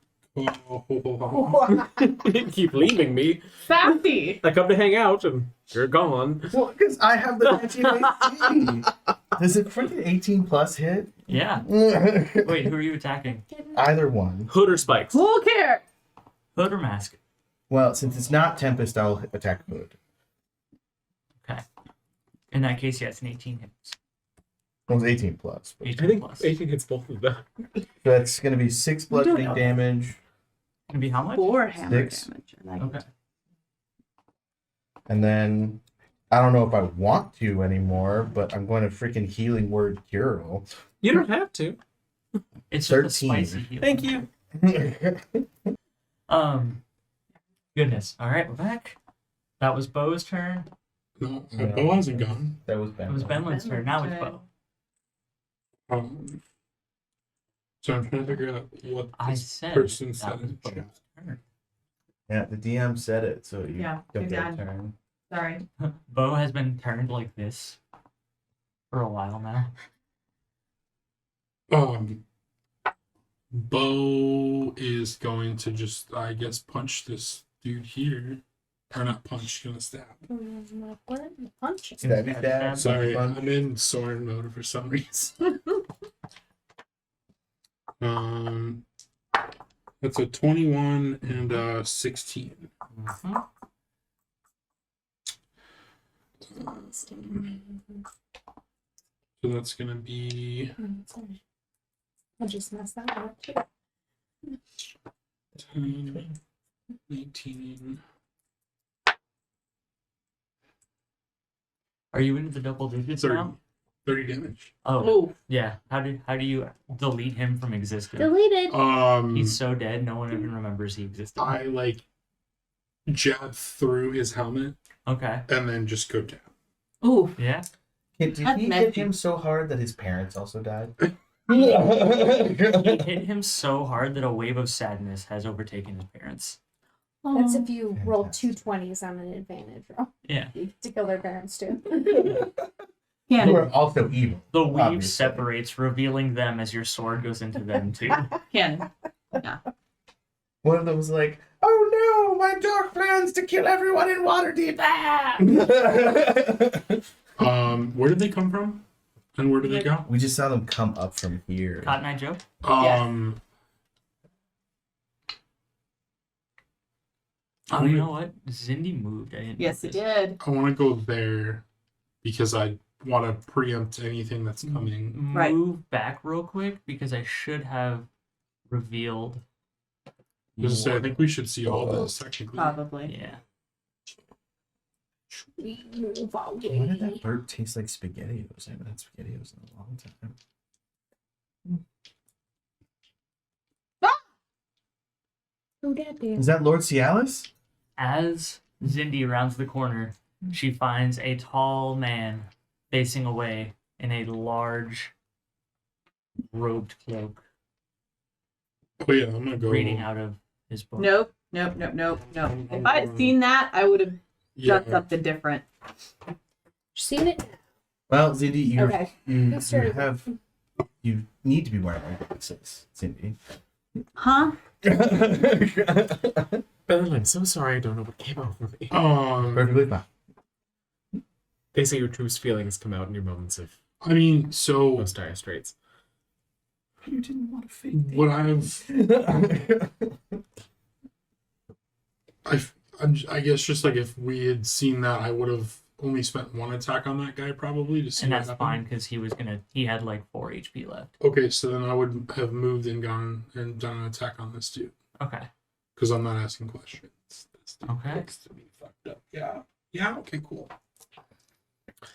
Keep leaving me. Sassy. I come to hang out and you're gone. Well, because I have the 1918. Does it freaking 18 plus hit? Yeah. Wait, who are you attacking? Either one. Hood or spikes? Full care. Hood or mask? Well, since it's not Tempest, I'll attack Hood. Okay. In that case, yeah, it's an 18 hits. Well, it's 18 plus. But 18 I think plus. 18 hits both of them. that's going to be 6 bludgeoning damage. Gonna be how much? 4 hammer 6. damage. I like Okay. it. And then I don't know if I want to anymore, but I'm going to freaking healing word Curo. You don't have to. It's just a 13. spicy heal. Thank you. Goodness. All right, we're back. That was Bo's turn. No, Bo hasn't gone. That was Ben. It was Benlin's turn. Now it's Bo. So I'm trying to figure out what I this said person that said was in Bo's chat. turn. Yeah, the DM said it, so you Yeah, don't you're get a done. turn. Sorry. Bo has been turned like this for a while now. Bo is going to just, I guess, punch this dude here. Or not punch, gonna stab. Punch. Stabby stab. Sorry, Punch. I'm in Soren mode for some reason. That's a 21 and a 16. Mhm. So that's gonna be I just messed that one up too. 10, 19. Are you into the double digits 30, now? 30 damage. Oh, Oh, yeah. How do you delete him from existence? Deleted. He's so dead, no one even remembers he existed. I like jab through his helmet Okay. and then just go down. oh, Yeah. Did That's he messy. hit him so hard that his parents also died? He hit him so hard that a wave of sadness has overtaken his parents. That's if you roll Fantastic. 2 20s on an advantage roll. Yeah. You get to kill their parents too. yeah. Who are also evil. The weave Obviously. separates, revealing them as your sword goes into them too. Can. One of them was like, "Oh no, my dark plans to kill everyone in Waterdeep!" Where did they come from? And where did they go? We just saw them come up from here. Cotton Eye Joe? Oh, you know what? Zindy moved. I didn't Yes, it notice. did. I want to go there because I want to preempt anything that's Mm. coming. Right. Move back real quick because I should have revealed. Just say, I more. think we should see all this technically. Probably. Yeah. We move Why did away. that burp taste like SpaghettiOs? I haven't had SpaghettiOs in a long time. Who dat be? Is that Lord Cialis? As Zindy rounds the corner, she finds a tall man facing away in a large robed cloak, Oh yeah, I'm gonna go. reading out of his book. Nope. Nope. Nope. Nope. Nope. If I had seen that, I would have Yeah, done something different. Seen it? Well, Cindy, Okay. you started? have you need to be wearing glasses, Cindy. Huh? Ben, I'm so sorry I don't know what came over me. Perfectly fine. They say your truest feelings come out in your moments of I mean, so most dire straits. You didn't want to fake What I guess just like if we had seen that, I would have only spent one attack on that guy probably to see And what that's happened. fine because he had like 4 HP left. Okay, so then I would have moved and gone and done an attack on this dude Okay. because I'm not asking questions. This dude Okay. looks to be fucked up. Yeah. Yeah. Okay. Cool.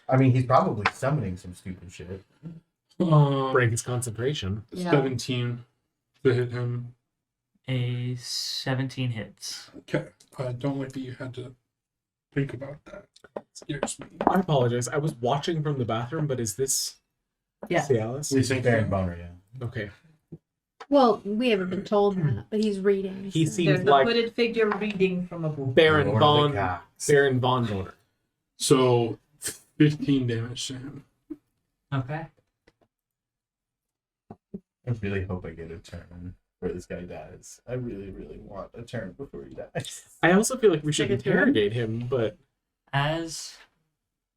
I mean, he's probably summoning some stupid shit. Break his concentration. Yeah. 17 to hit him. A 17 hits. Okay. I don't like that you had to think about that. It scares me. I apologize. I was watching from the bathroom, but is this Yeah. Cialis? We think Baron Boner, yeah. Okay. Well, we haven't been told that, but he's reading. He so- seems There's a like hooded figure reading from a book. Baron Lord of Von the Gods. Baron Von Donor. So 15 damage to him. Okay. I really hope I get a turn where this guy dies. I really, really want a turn before he dies. I also feel like we should Take a turn? interrogate him, but As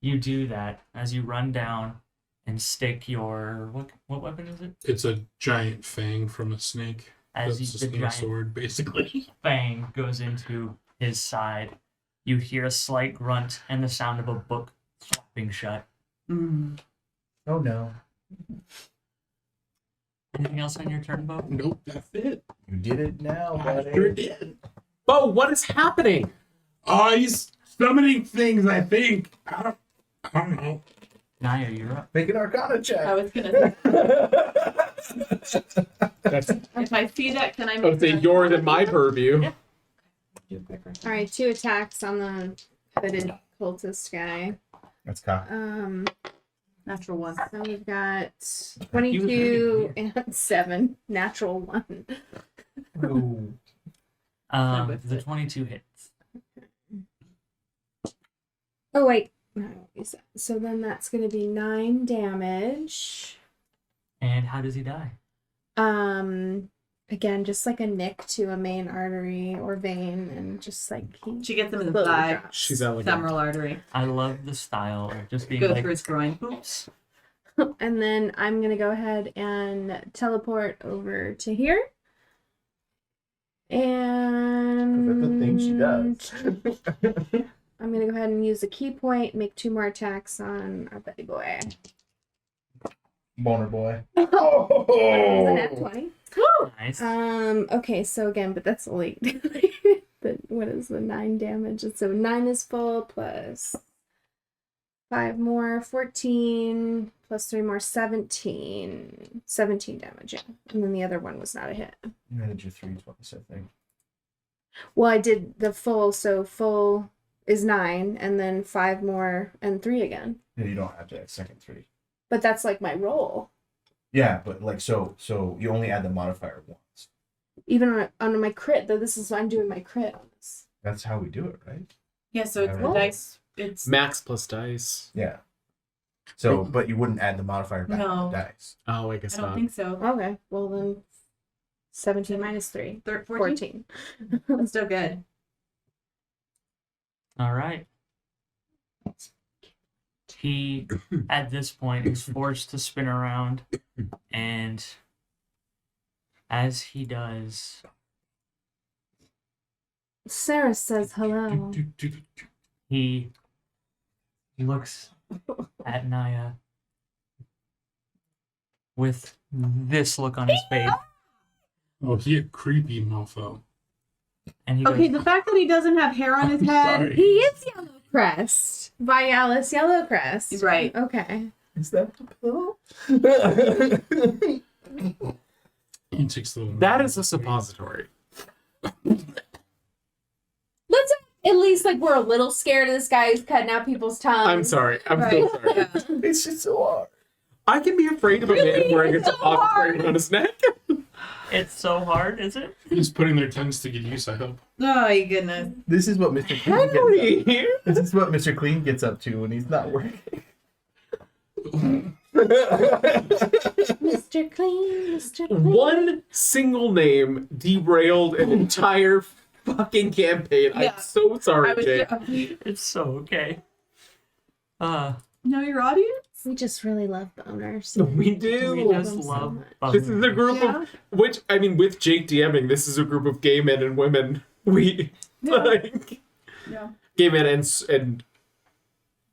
you do that, as you run down and stick your what weapon is it? It's a giant fang from a snake. As That's the just in a giant sword, basically. fang goes into his side, you hear a slight grunt and the sound of a book flapping shut. Mm. Oh no. Anything else on your turn, Bo? Nope, that's it. You did it now, I buddy. sure did. Bo, what is happening? Oh, he's summoning things, I think. I don't know. Naya, you're up. Make an Arcana I check. was gonna. That's If I see that, can I? I would say yours and my purview. All right, 2 attacks on the hooded cultist guy. That's cock. Natural one. So we've got He was 22 really and 7. Natural 1. Ooh. The 22 hits. Oh, wait. No, is that, so then that's going to be 9 damage. And how does he die? Again, just like a nick to a main artery or vein, and just like he She gets him in the slowly thigh. drops. She's elegant. Femoral artery. I love the style of just being Go like, through his groin. Oops. And then I'm gonna go ahead and teleport over to here. And That's the thing she does. I'm gonna go ahead and use a key point, make 2 more attacks on our buddy boy. Boner boy. That was a nat 20. nice. Okay, so again, but that's only what is the 9 damage? And so 9 is full plus 5 more, 14 plus 3 more, 17. 17 damage, yeah. And then the other one was not a hit. You had your 3 twice, I think. Well, I did the full, so full is 9, and then 5 more and 3 again. Yeah, you don't have to add second 3. But that's like my roll. Yeah, but like so you only add the modifier once. Even on my crit, though, this is I'm doing my crit on this. That's how we do it, right? Yeah, so it's the Alright. dice. It's Max plus dice. Yeah. So, but you wouldn't add the modifier back No. to the dice. Oh, I I guess don't not. think so. Okay, well then 17 minus 3. 14? 14. That's still good. All right. He, at this point, is forced to spin around, and as he does, Sarah says hello. he looks at Naya with this look on his face, Oh, he a creepy mofo. and he Okay, goes, the fact that he doesn't have hair on his head. Sorry. He is Yellowcrest. Vialis Yellowcrest. Right. Okay. Is that the pillow? He takes the That is a suppository. Let's at least like we're a little scared of this guy who's cutting out people's tongues. I'm sorry. I'm Right. so sorry. Yeah. It's just so hard. I can be afraid of a man wearing a It's so suppository hard. around his neck. "It's so hard, is it?" He's putting their tongues to good use, I hope. Oh, my goodness. This is what Mr. Clean gets Henry! up. This is what Mr. Clean gets up to when he's not working. Mr. Clean, Mr. Clean. One single name derailed an entire fucking campaign. Yeah. I'm so sorry, I was Jay. It's so okay. know your audience? We just really love boners. We do. We just love This is a group Yeah. of which I mean, with Jake DMing, this is a group of gay men and women. We like Yeah. gay men and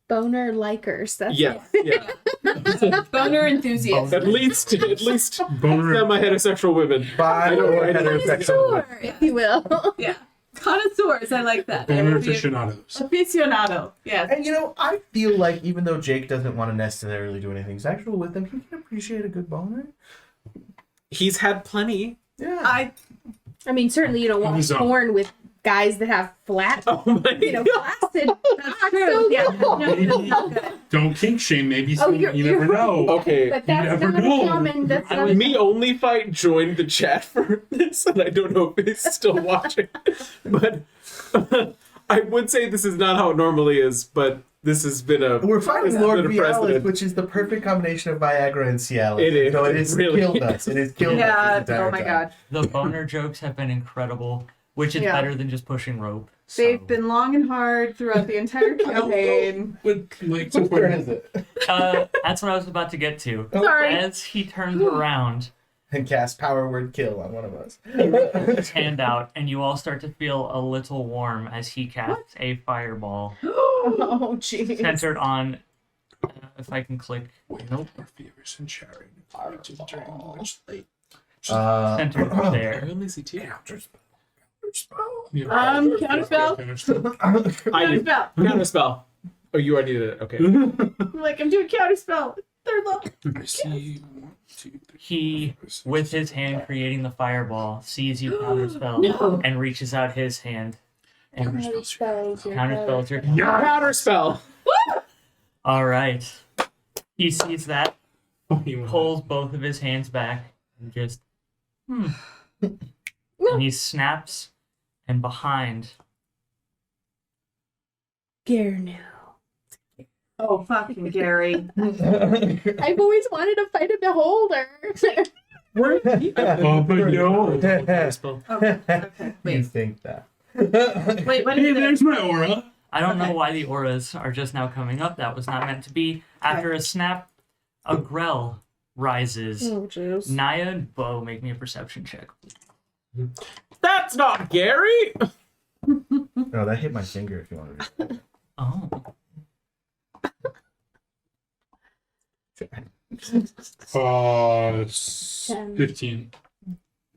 Boner likers. That's yeah, yeah. Boner enthusiast. At least Boner. semi-heterosexual women. Bi or heterosexual. Connoisseur, if you will. Yeah. Connoisseurs, I like that. Boner aficionados. Aficionado. Yes. And I feel like even though Jake doesn't want to necessarily do anything sexual with them, he can appreciate a good boner. He's had plenty. Yeah. I I mean, certainly you don't want Thumbs up. porn with guys that have flat, Oh my flaccid. that's true. Yeah. No, no, good. Don't kink shame. Maybe Oh, some, you're you never right. know. Okay. But that's never not know. a common. That's I not was- a Me only fight joined the chat for this, and I don't know if he's still watching. But I would say this is not how it normally is, but this has been a We're fighting this has Lord been a Vialis, precedent. which is the perfect combination of Viagra and Cialis. It is. So it It has really killed us. It has killed Yeah. us. this entire Oh my time. god. The boner jokes have been incredible, which is Yeah. better than just pushing rope. They've so. been long and hard throughout the entire campaign. With, like, Whose turn is it? That's what I was about to get to. Sorry. As he turns around, And cast power word kill on one of us. he reaches his hand out, and you all start to feel a little warm as he casts a fireball Oh, jeez. centered on. If I can click, nope. Our fevers and sharing. centered I there. only see two. Counterspell. I do. Counterspell. Counterspell. Oh, you already did it. Okay. I'm like, I'm doing counterspell. Third level. I see 1, 2, 3. He, with his hand creating the fireball, sees you counterspell No. and reaches out his hand and Counterspells your counterspells your. Counterspell. All right. He sees that, Fucking pulls both of his hands back, and just and he snaps, and behind Garnu. Oh, fucking Gary. I've always wanted to fight a beholder. Oh, but no. Counterspell. Okay. Okay. You Wait. think that? Wait. What Hey, is it? there's my aura. I don't know Okay. why the auras are just now coming up. That was not meant to be. After a snap, a grell rises. Oh, jeez. Naya and Bo, make me a perception check. That's not Gary. No, that hit my finger if you want to. Oh. Ten. 15.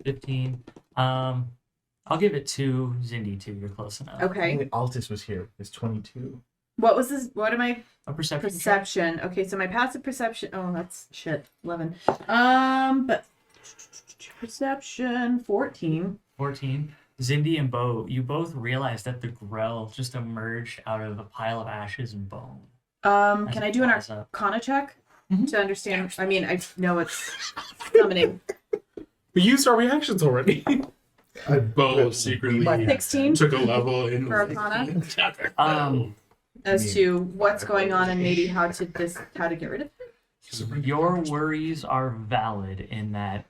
15. I'll give it to Zindi too. You're close enough. Okay. Only Altus was here. It's 22. What was this? What am I? A perception check. Perception. Okay, so my passive perception. Oh, that's shit. 11. But perception 14. 14. Zindi and Bo, you both realize that the grell just emerged out of a pile of ashes and bone. as Can it I do an flies up. Arcana check Mhm. to understand? I mean, I know it's summoning. We used our reactions already. Bo secretly 16 took a level in for Arcana Um, as to what's going on and maybe how to get rid of it. Your worries are valid in that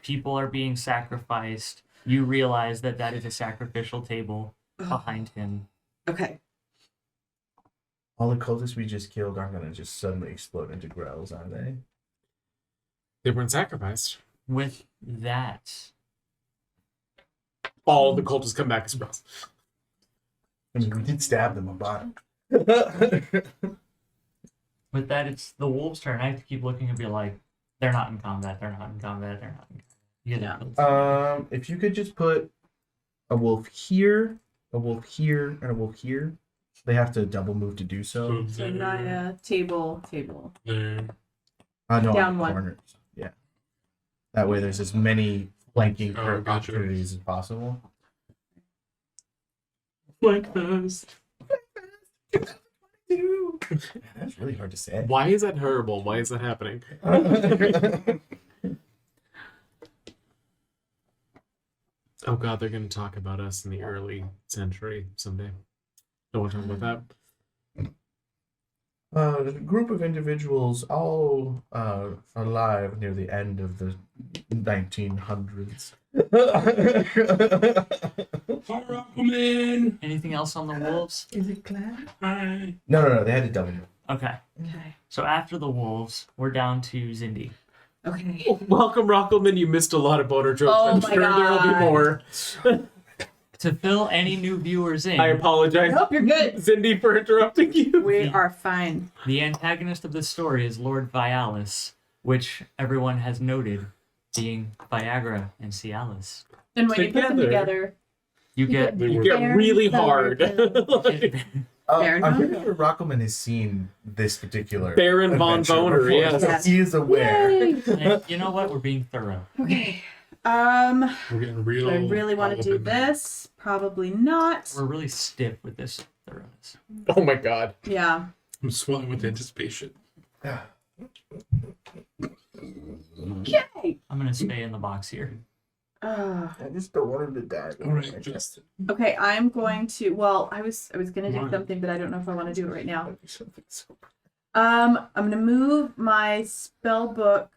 people are being sacrificed. You realize that that is a sacrificial table behind him. Okay. All the cultists we just killed aren't going to just suddenly explode into grells, are they? They weren't sacrificed. With that, All the cultists come back as bros. I mean, we did stab them a bottom. with that, it's the wolves' turn. I have to keep looking and be like, they're not in combat. They're not in combat. They're not in combat. You Yeah. know, If you could just put a wolf here, a wolf here, and a wolf here. They have to double move to do so. So Naya, table. There. No, Down on the one. corners. Yeah. That way there's as many flanking Oh, gotcha. opportunities as possible. Like this. Man, that's really hard to say. Why is that horrible? Why is that happening? Oh god, they're gonna talk about us in the early century someday. Don't want to talk about that. A group of individuals all alive near the end of the 1900s. Fire Aquaman! anything else on the wolves? Is it clan? Hi. No. They had to double move. Okay. Okay. So after the wolves, we're down to Zindi. Okay. Welcome, Rockelman. You missed a lot of boner jokes. Oh I'm my sure there'll be God. more. To fill any new viewers in, I apologize, Nope, you're good. Cindy, for interrupting you. We are fine. the antagonist of this story is Lord Vialis, which everyone has noted being Viagra and Cialis. And when you put them together, You get You get really hard. Baron I'm von pretty sure Rockelman has seen this particular Baron von adventure Boner, before, yes. so he is aware. And you know what? We're being thorough. okay. We're getting real. Do I really want to do this? Probably not. We're really stiff with this thoroughness. Oh my god. Yeah. I'm swelling with anticipation. Yay. I'm gonna stay in the box here. Uh, I just don't want him to die. All right, Justin. okay, I'm going to. Well, I was gonna do Why? something, but I don't know if I want to do it right now. That'd be something so- I'm gonna move my spell book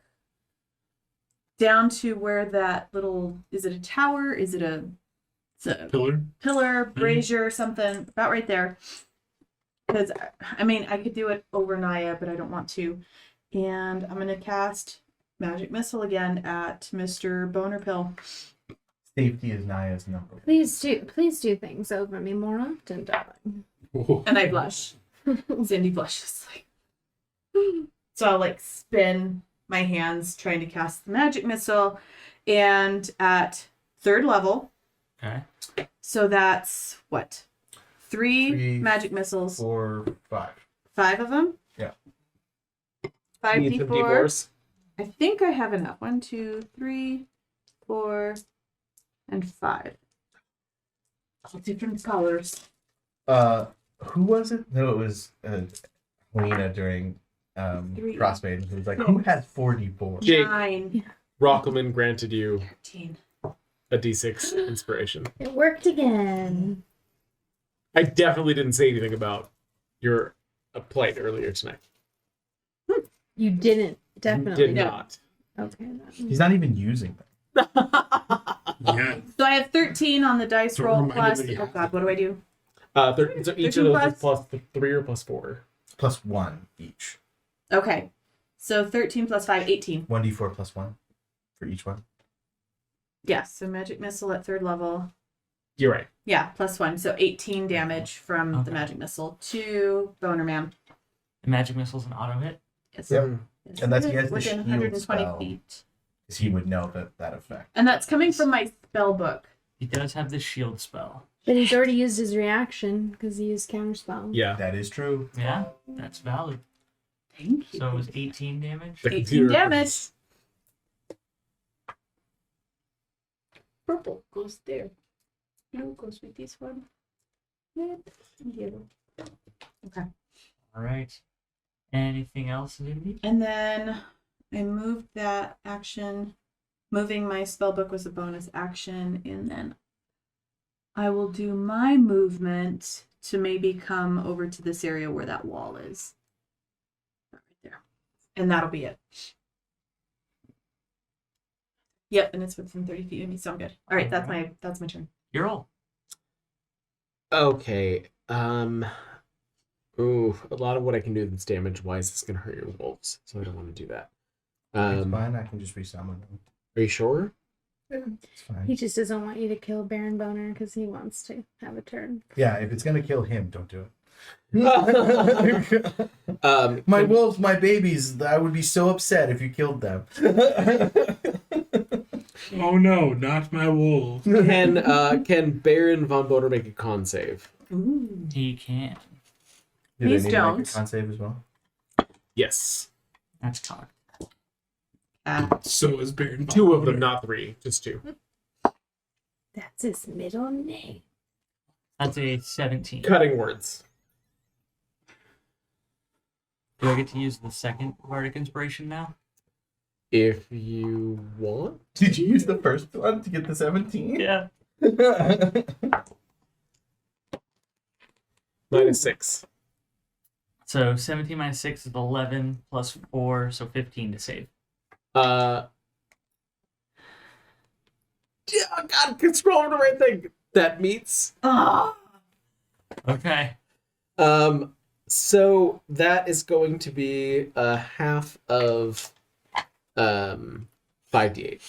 down to where that little. Is it a tower? Is it a? It's a Pillar. pillar, brazier, something about right there. Because I mean, I could do it over Naya, but I don't want to. And I'm gonna cast Magic Missile again at Mr. Bonerpill. Safety is Naya's number. Please do things over me more often, darling. Whoa. And I blush. Cindy blushes. Like, so I'll like spin my hands trying to cast the Magic Missile, and at 3rd level. Okay. So that's what? Three Three, Magic Missiles. 4, 5. 5 of them. Yeah. 5 Need some d4. D4s. I think I have enough. 1, 2, 3, 4, and 5. All different colors. Who was it? No, it was Helena during Three. Crossfade. Who was like, who has 44? Jake. 9, Rockelman granted you 13. a D6 inspiration. It worked again. I definitely didn't say anything about your plight earlier tonight. You didn't. Definitely Did No. not. Okay. He's not even using them. Yeah. So I have 13 on the dice Don't roll remind plus. me that you Oh have god, what do I do? So each of 13 those plus? is plus 3 or plus 4. Plus 1 each. Okay. So 13 plus 5, 18. 1d4 plus 1 for each one. Yeah, so Magic Missile at 3rd level. You're right. Yeah, plus 1. So 18 damage from the Okay. Magic Missile to Boner Man. The magic missile's an auto hit. Yes. Yep. Yes, And that's- it he is has the within shield 120 spell. feet. Because he would know that effect. And that's coming from my spell book. He does have the shield spell. But he's already used his reaction because he used counterspell. Yeah. That is true. Yeah, that's valid. Thank you. So it was 18 damage. The 18 computer- damage. Purple goes there. Blue goes with this one. Red and yellow. Okay. All right. Anything else, Lindy? And then I moved that action. Moving my spellbook was a bonus action, and then I will do my movement to maybe come over to this area where that wall is. Right there. And that'll be it. Yep, and it's within 30 feet of me, so I'm good. All right, that's my turn. You're all. Okay. Ooh, a lot of what I can do that's damage wise is gonna hurt your wolves, so I don't want to do that. It's fine. I can just resummon them. Are you sure? Yeah, it's fine. He just doesn't want you to kill Baron Boner because he wants to have a turn. Yeah, if it's going to kill him, don't do it. My wolves, my babies, I would be so upset if you killed them. Oh no, not my wolf. Can Baron von Boder make a con save? Ooh. He can. Do they Please need to make a don't. con save as well? Yes. That's cocked. So is Baron. 2 of them, not 3. Just 2. That's his middle name. That's a 17. Cutting words. Do I get to use the second Bardic Inspiration now? If you want. Did you use the first one to get the 17? Yeah. -6. So 17 minus 6 is 11 plus 4, so 15 to save. Yeah, God, can scroll over the right thing. That meets. Ah. Okay. So that is going to be a half of 5d8.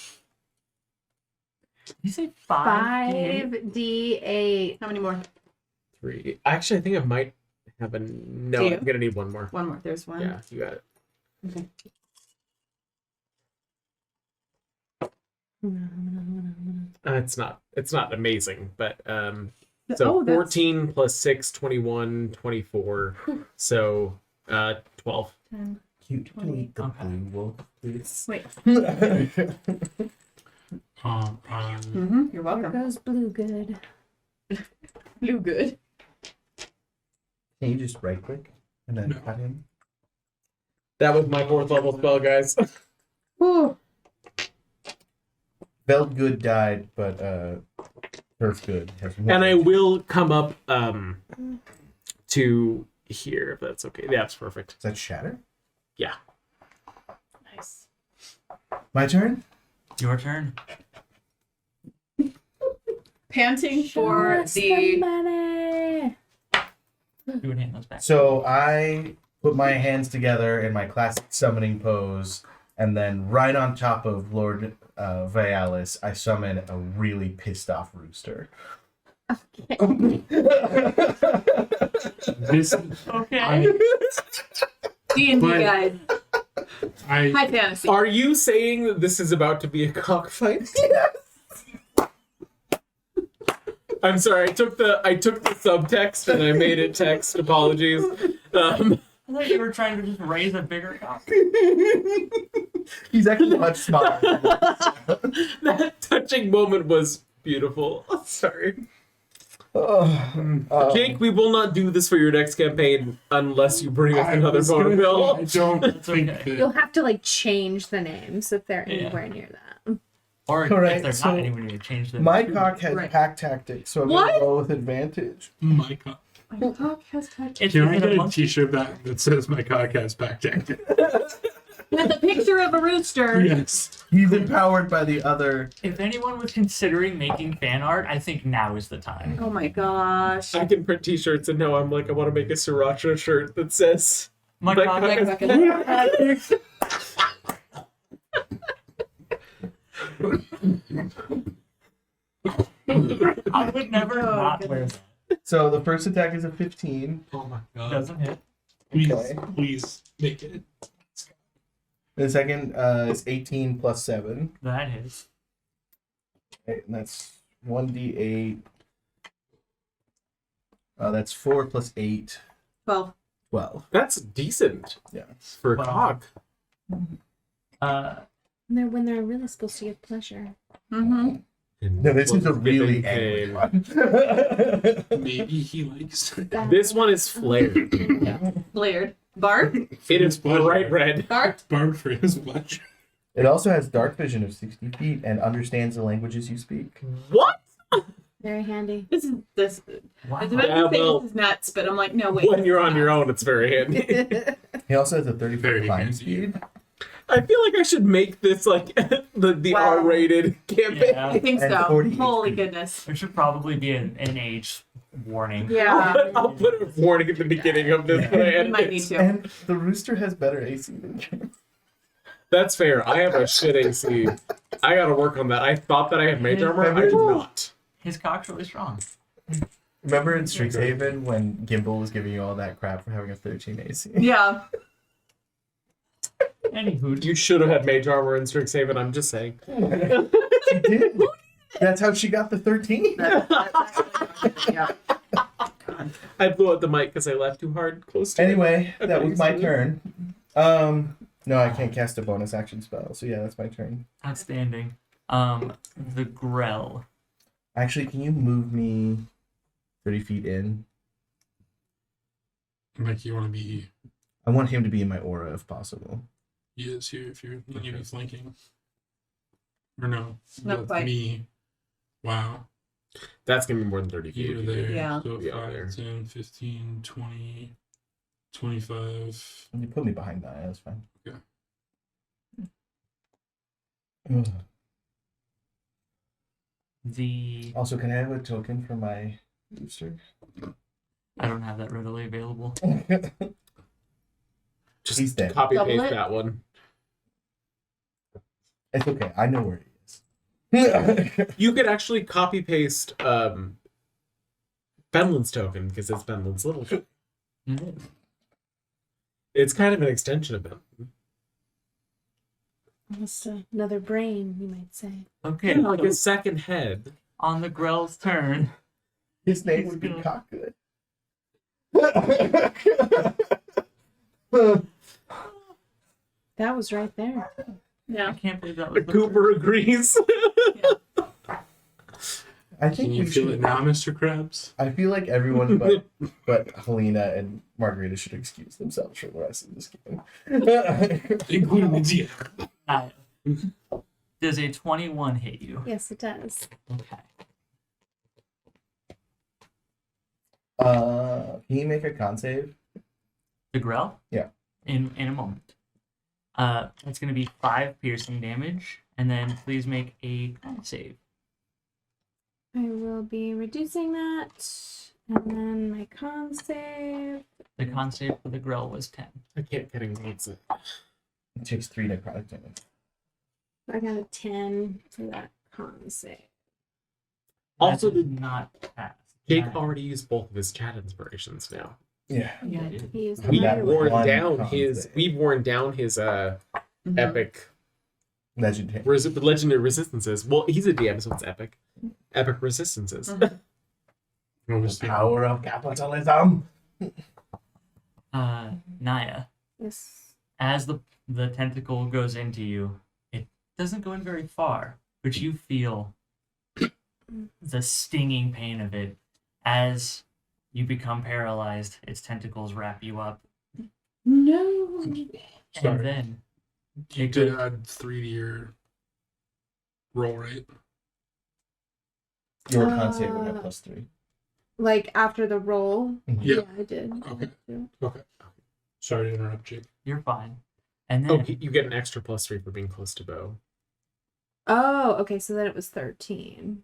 You say 5? 5d8. How many more? 3. Actually, I think I might have a... No, Do you? I'm gonna need one more. One more. There's one. Yeah, you got it. Okay. It's not amazing, but so Oh, that's- 14 plus 6, 21, 24. So 12. 10. Cute. Can we eat the Okay. blue wolf, please? Wait. Um, You're There welcome. goes blue good. Blue good. Can you just right click and then No. cut him? That was my 4th level spell, guys. Ooh. Belt good died, but Earth good has one. And I will come up to here, if that's okay. Yeah, that's perfect. Is that shatter? Yeah. Nice. My turn? Your turn. Panting Show for us the. somebody. You would hand those back. So I put my hands together in my classic summoning pose, and then right on top of Lord Vialis, I summon a really pissed off rooster. this Okay. D&D But- guide. I High fantasy. Are you saying that this is about to be a cockfight? I'm sorry. I took the subtext and I made it text. Apologies. I thought you were trying to just raise a bigger cock. He's actually much smaller. That touching moment was beautiful. Sorry. Jake, we will not do this for your next campaign unless you bring us another was gonna boner say, bill. I don't think okay. that You'll have to like change the names if they're Yeah. anywhere near that. Or Alright, if they're so not anywhere to change them. My to- cock has Right. pack tactics, so I'm What? gonna roll with advantage. my cock. My cock has touched. It's, Can is I it get a monkey? T-shirt that says my cock has back tactic? With a picture of a rooster. Yes. He's empowered by the other. If anyone was considering making fan art, I think now is the time. Oh my gosh. I can print T-shirts, and now I'm like, I want to make a sriracha shirt that says My My cock cock has I would never Oh, not wear goodness. that. So the first attack is a 15. Oh my god. Doesn't hit. Please, Okay. please make it. The second is 18 plus 7. That hits. Okay, and that's 1d8. That's 4 plus 8. 12. 12. that's decent Yeah. for a Wow. cock. When they're really supposed to give pleasure. Mm-hmm. No, this is a really Giving angry pain. one. Maybe he likes This one is flared. Blared. Barb? It is Pleasure. bright red. Barb? barbed for his pleasure. It also has dark vision of 60 feet and understands the languages you speak. What? Very handy. This is this. Wow. I was about Yeah, to say well- this is nuts, but I'm like, no, wait. When you're on your own, it's very handy. He also has a 30 foot Very climb handy. speed. I feel like I should make this like the Wow. R-rated campaign. Yeah. I think And so. 40 Holy HP. goodness. There should probably be an age warning. Yeah. I'll put a warning at the beginning of this. when I We edit might it. need to. And the rooster has better AC than you. That's fair. I have a shit AC. I gotta work on that. I thought that I had mage armor. I do not. His cock's really strong. Remember in Strixhaven when Gimbal was giving you all that crap for having a 13 AC? Yeah. Anywho, You should have had mage armor in Strixhaven. I'm just saying. She did. That's how she got the 13. Yeah. I blew out the mic because I laughed too hard close to it. Anyway, I that thought was you my said it. turn. No, I can't cast a bonus action spell. So yeah, that's my turn. outstanding. The Grell. Actually, can you move me 30 feet in? Like you want to be, I want him to be in my aura if possible. he is here if you're then you'd be flanking. Or no, Not that's quite. me. Wow. That's gonna be more than 30 feet. You were there. Yeah. So Yeah, 5, there. 10, 15, 20, 25. You put me behind that. That's fine. Okay. Ugh. The Also, can I have a token for my booster? I don't have that readily available. Just He's dead. copy Double paste it? that one. It's okay. I know where he is. You could actually copy paste Benlin's token because it's Benlin's little token. Mhm. It's kind of an extension of him. Almost another brain, you might say. Okay, Like a second head. on the Grell's turn. His name would be Cockgood. That was right there. I Yeah. can't believe that was the Cooper agrees. I Can think you we feel it should. now, Mr. Krabs? I feel like everyone but Helena and Margarita should excuse themselves for the rest of this game. Including the DM. Does a 21 hit you? Yes, it does. Okay. Can you make a con save? The Grell? Yeah. In a moment. It's going to be 5 piercing damage, and then please make a con save. I will be reducing that. And then my con save. The con save for the Grell was 10. I can't get it. It takes 3 necrotic damage. I got a 10 for that con save. Also, That did not pass. Jake Nine. already used both of his chat inspirations now. Yeah. Yeah. He is He got the one We've worn down his Mhm. epic Legendary. legendary resistances. Well, he's a DM, so it's epic. Epic resistances. Mhm. Obviously. Power of capitalism. Naya, Yes. as the tentacle goes into you, it doesn't go in very far, but you feel the stinging pain of it as you become paralyzed. Its tentacles wrap you up, No. and then You it did goes, add 3 to your roll, right? Your con save would have +3. Like after the roll? Yeah. I did. Okay. Okay. Sorry to interrupt, Jake. you're fine. And then Oh, you get an extra +3 for being close to Bo. Oh, okay. So then it was 13.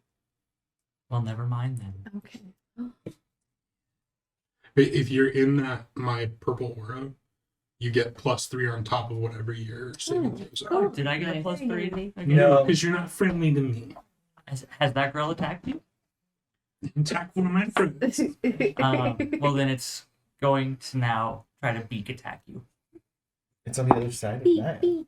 well, never mind then. Okay. If you're in that my purple aura, you get +3 on top of whatever your saving throws Oh, are. did I get a Nice. +3? Very handy. Again? No. Because you're not friendly to me. Has that girl attacked you? Attack one of my friends. Well, then it's going to now try to beak attack you. It's on the other side of Beep, Naya. beep.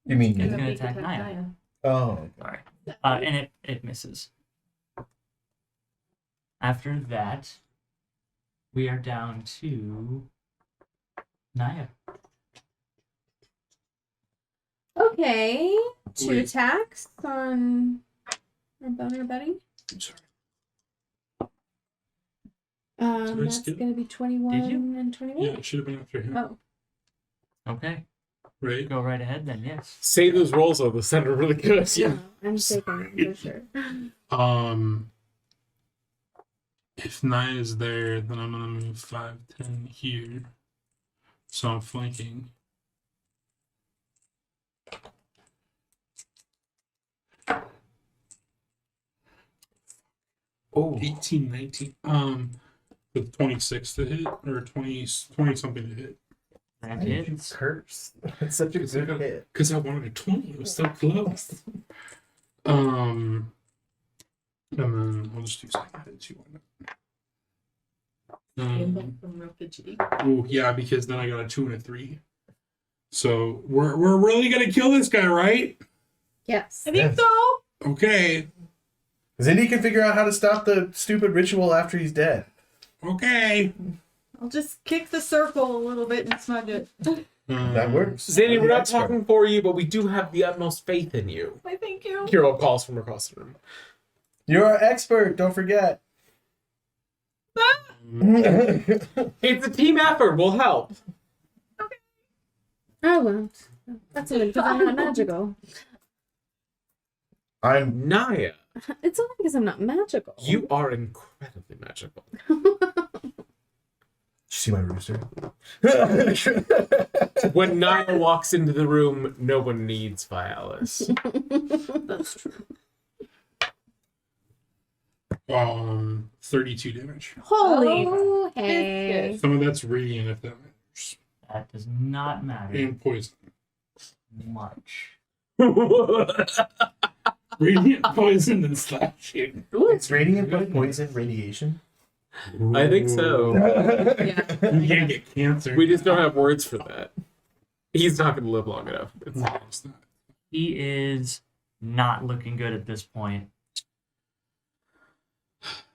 You mean It's you? gonna attack Naya. Oh. Sorry. And it misses. After that, we are down to Naya. Okay. 2 Wait. attacks on our boner buddy. I'm sorry. Did I That's skip? going to be 21 Did you? and 21. Yeah, it should have been after him. Oh. Okay. Right? Go right ahead then, yes. Say those rolls though, they sounded really good. Yeah. I'm shaking it for sure. If Naya is there, then I'm gonna move 5, 10 here. So I'm flanking. Oh. 18, 19. With 26 to hit, or 20 something to hit. That Why did you hits. curse? It's such a good hit. Because I wanted a 20. It was so close. And then I'll just do second hit too. From real fidgety. Oh yeah, because then I got a 2 and a 3. So we're really gonna kill this guy, right? Yes. I think Yes. so. Okay. Because then he can figure out how to stop the stupid ritual after he's dead. Okay. I'll just kick the circle a little bit and smudge it. That works. Zanny, I'm we're the not expert. talking for you, but we do have the utmost faith in you. Why, thank you. Hero calls from across the room. You're our expert. Don't forget. It's a team effort. We'll help. I won't. That's only because I'm not magical. I'm. Naya, It's only because I'm not magical. you are incredibly magical. Did you see my rooster? When Naya walks into the room, no one needs Vialis. That's true. 32 damage. Holy. Oh, hey. Some of that's radiant if that matters. That does not matter And poison. much. Radiant poison and slashing. It's radiant but poison radiation. I think so. Yeah. You can't get cancer. We just don't have words for that. He's not going to live long enough. It's not. He is not looking good at this point.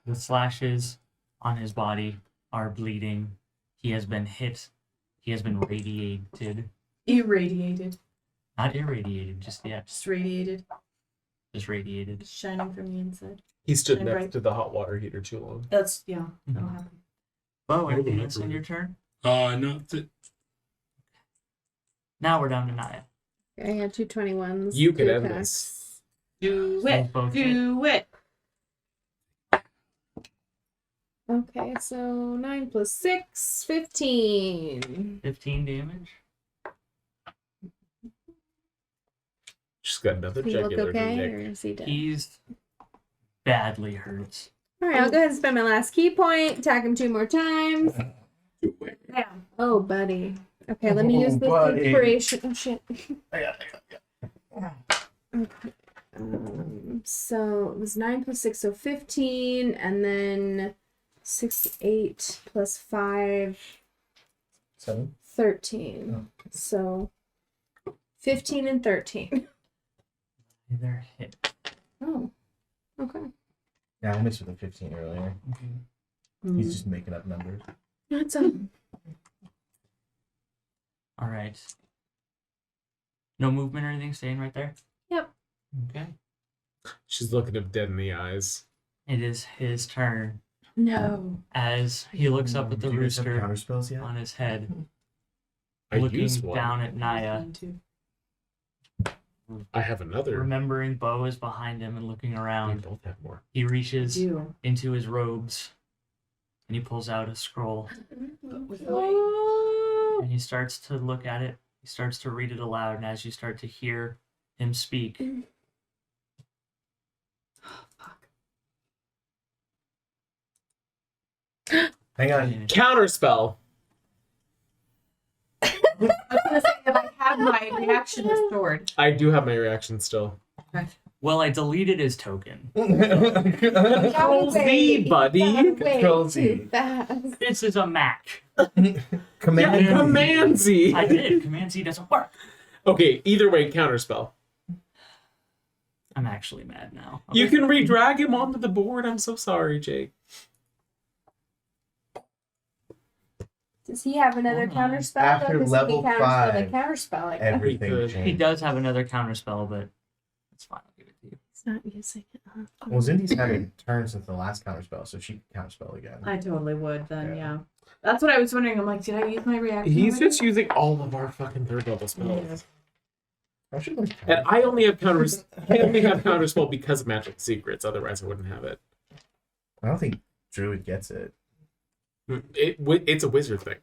The slashes on his body are bleeding. He has been hit. He has been radiated. Irradiated. Not irradiated, just yet. Just radiated. Just radiated. Shining from the inside. He stood I'm next right. to the hot water heater too long. That's, yeah, Mhm. that'll happen. Bo, Oh, anything the else in your turn? No, Now we're down to Naya. I had 221s. You could two end attacks. this. Do So it. both hit. Do it. Okay, so 9 plus 6, 15. 15 damage. She's got another Does he look jugular okay, Nick. or is he dead? He's badly hurt. Alright, I'll go ahead and spend my last key point. Attack him 2 more times. Yeah. Oh, buddy. Okay, let me Oh, use this buddy. inspiration. Oh, shit. I got it. So it was 9 plus 6, so 15, and then 6, 8 plus 5, 7. 13. So 15 and 13. Either hit. Oh, okay. Yeah, I missed with a 15 earlier. He's just making up numbers. That's a All right. No movement or anything, staying right there? Yep. Okay. She's looking him dead in the eyes. It is his turn No. as he looks up at the Do you guys have rooster counter spells yet? on his head, I looking used one. down at Naya, Mine too. I have another. remembering Bo is behind him and looking We around. both have more. He reaches Do. into his robes and he pulls out a scroll Oh. and he starts to look at it. He starts to read it aloud, and as you start to hear him speak, Hang on. Counterspell. I was gonna say that I have my reaction restored. I do have my reaction still. well, I deleted his token. Control Z, buddy. Control Z. This is a match. Command. Yeah, Command Z. I did. Command Z doesn't work. Okay, either way, counterspell. I'm actually mad now. You can re-drag him onto the board. I'm so sorry, Jake. Does he have another Hold on. counterspell? After Because level he can counterspell 5, the counterspell, I guess. Everything He changed. He does have another counterspell, but it's fine. I'll give it to you. He's not using it. Well, Zindy's had a turn since the last counterspell, so she can counterspell again. I totally would then, Yeah. yeah. That's what I was wondering. I'm like, did I use my reaction? He's already? just using all of our fucking third level spells. I should like And I only have counterspell because of magic secrets. Otherwise, I wouldn't have it. I don't think Druid gets it. It's a wizard thing.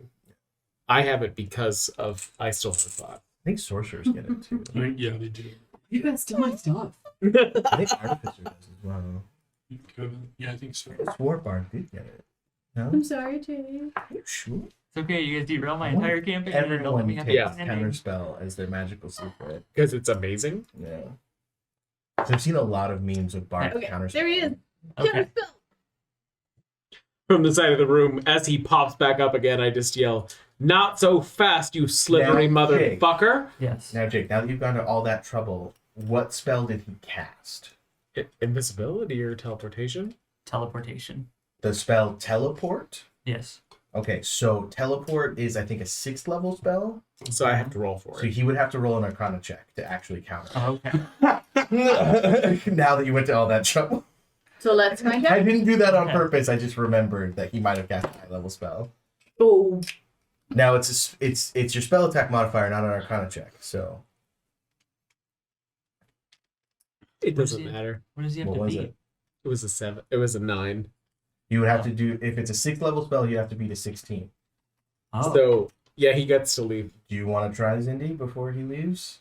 I have it because of I still have thought. I think sorcerers get it too. Yeah, they do. You guys steal my stuff. I think artificer does as well. Yeah, I think so. Sword bard did get it. No? I'm sorry, Jay. Are you sure? It's okay. You guys derail my entire campaign. and don't let Everyone me have takes Yeah. an ending. counterspell as their magical secret. Because it's amazing. Yeah. So I've seen a lot of memes with bard Okay, counterspell. there he is. Okay. From the side of the room, as he pops back up again, I just yell, "Not so fast, you slithery Now, motherfucker!" Yes. Now, Jake, now that you've gone to all that trouble, what spell did he cast? Invisibility or teleportation? Teleportation. The spell teleport? Yes. Okay, so teleport is, I think, a 6th level spell. So I have to roll for So it. he would have to roll an Arcana check to actually counter. Oh, okay. Now that you went to all that trouble. So let's find I out. didn't do that on Okay. purpose. I just remembered that he might have cast a high level spell. Oh. Now it's your spell attack modifier, not an Arcana check. So It What is doesn't it? matter. What does he have what to was be? it? It was a 7. It was a 9. You would have to do, if it's a 6th level spell, you have to beat a 16. Oh. So yeah, he gets to leave. Do you want to try Zindy before he leaves?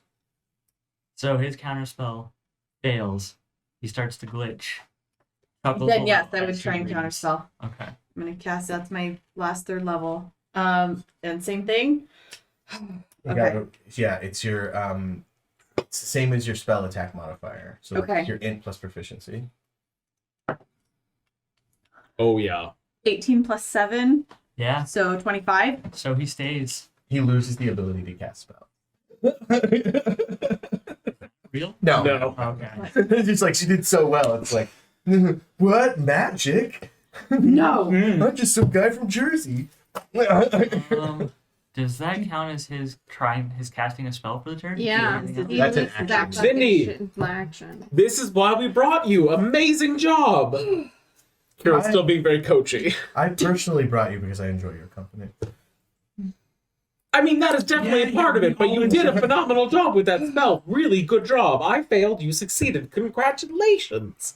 So his counterspell fails. He starts to glitch. Chuckles Then will yes, let I would you try and read. counterspell. Okay. I'm gonna cast. That's my last third level. And same thing. Okay. Yeah, it's your it's the same as your spell attack modifier. So Okay. it's your int plus proficiency. Oh yeah. 18 plus 7, Yeah. so 25. So he stays. He loses the ability to cast spell. Real? No. No. Okay. It's just like she did so well. It's like, what magic? No. I'm just some guy from Jersey. Does that count as his casting a spell for the turn? Yeah. Anything else? he That's an uses action. that Cindy! fucking shit action. This is why we brought you. Amazing job. Carol's still being very coachy. I personally brought you because I enjoy your company. I mean, that is definitely a part of it, but you did a phenomenal job with that spell. Really good job. I failed, you succeeded. Congratulations.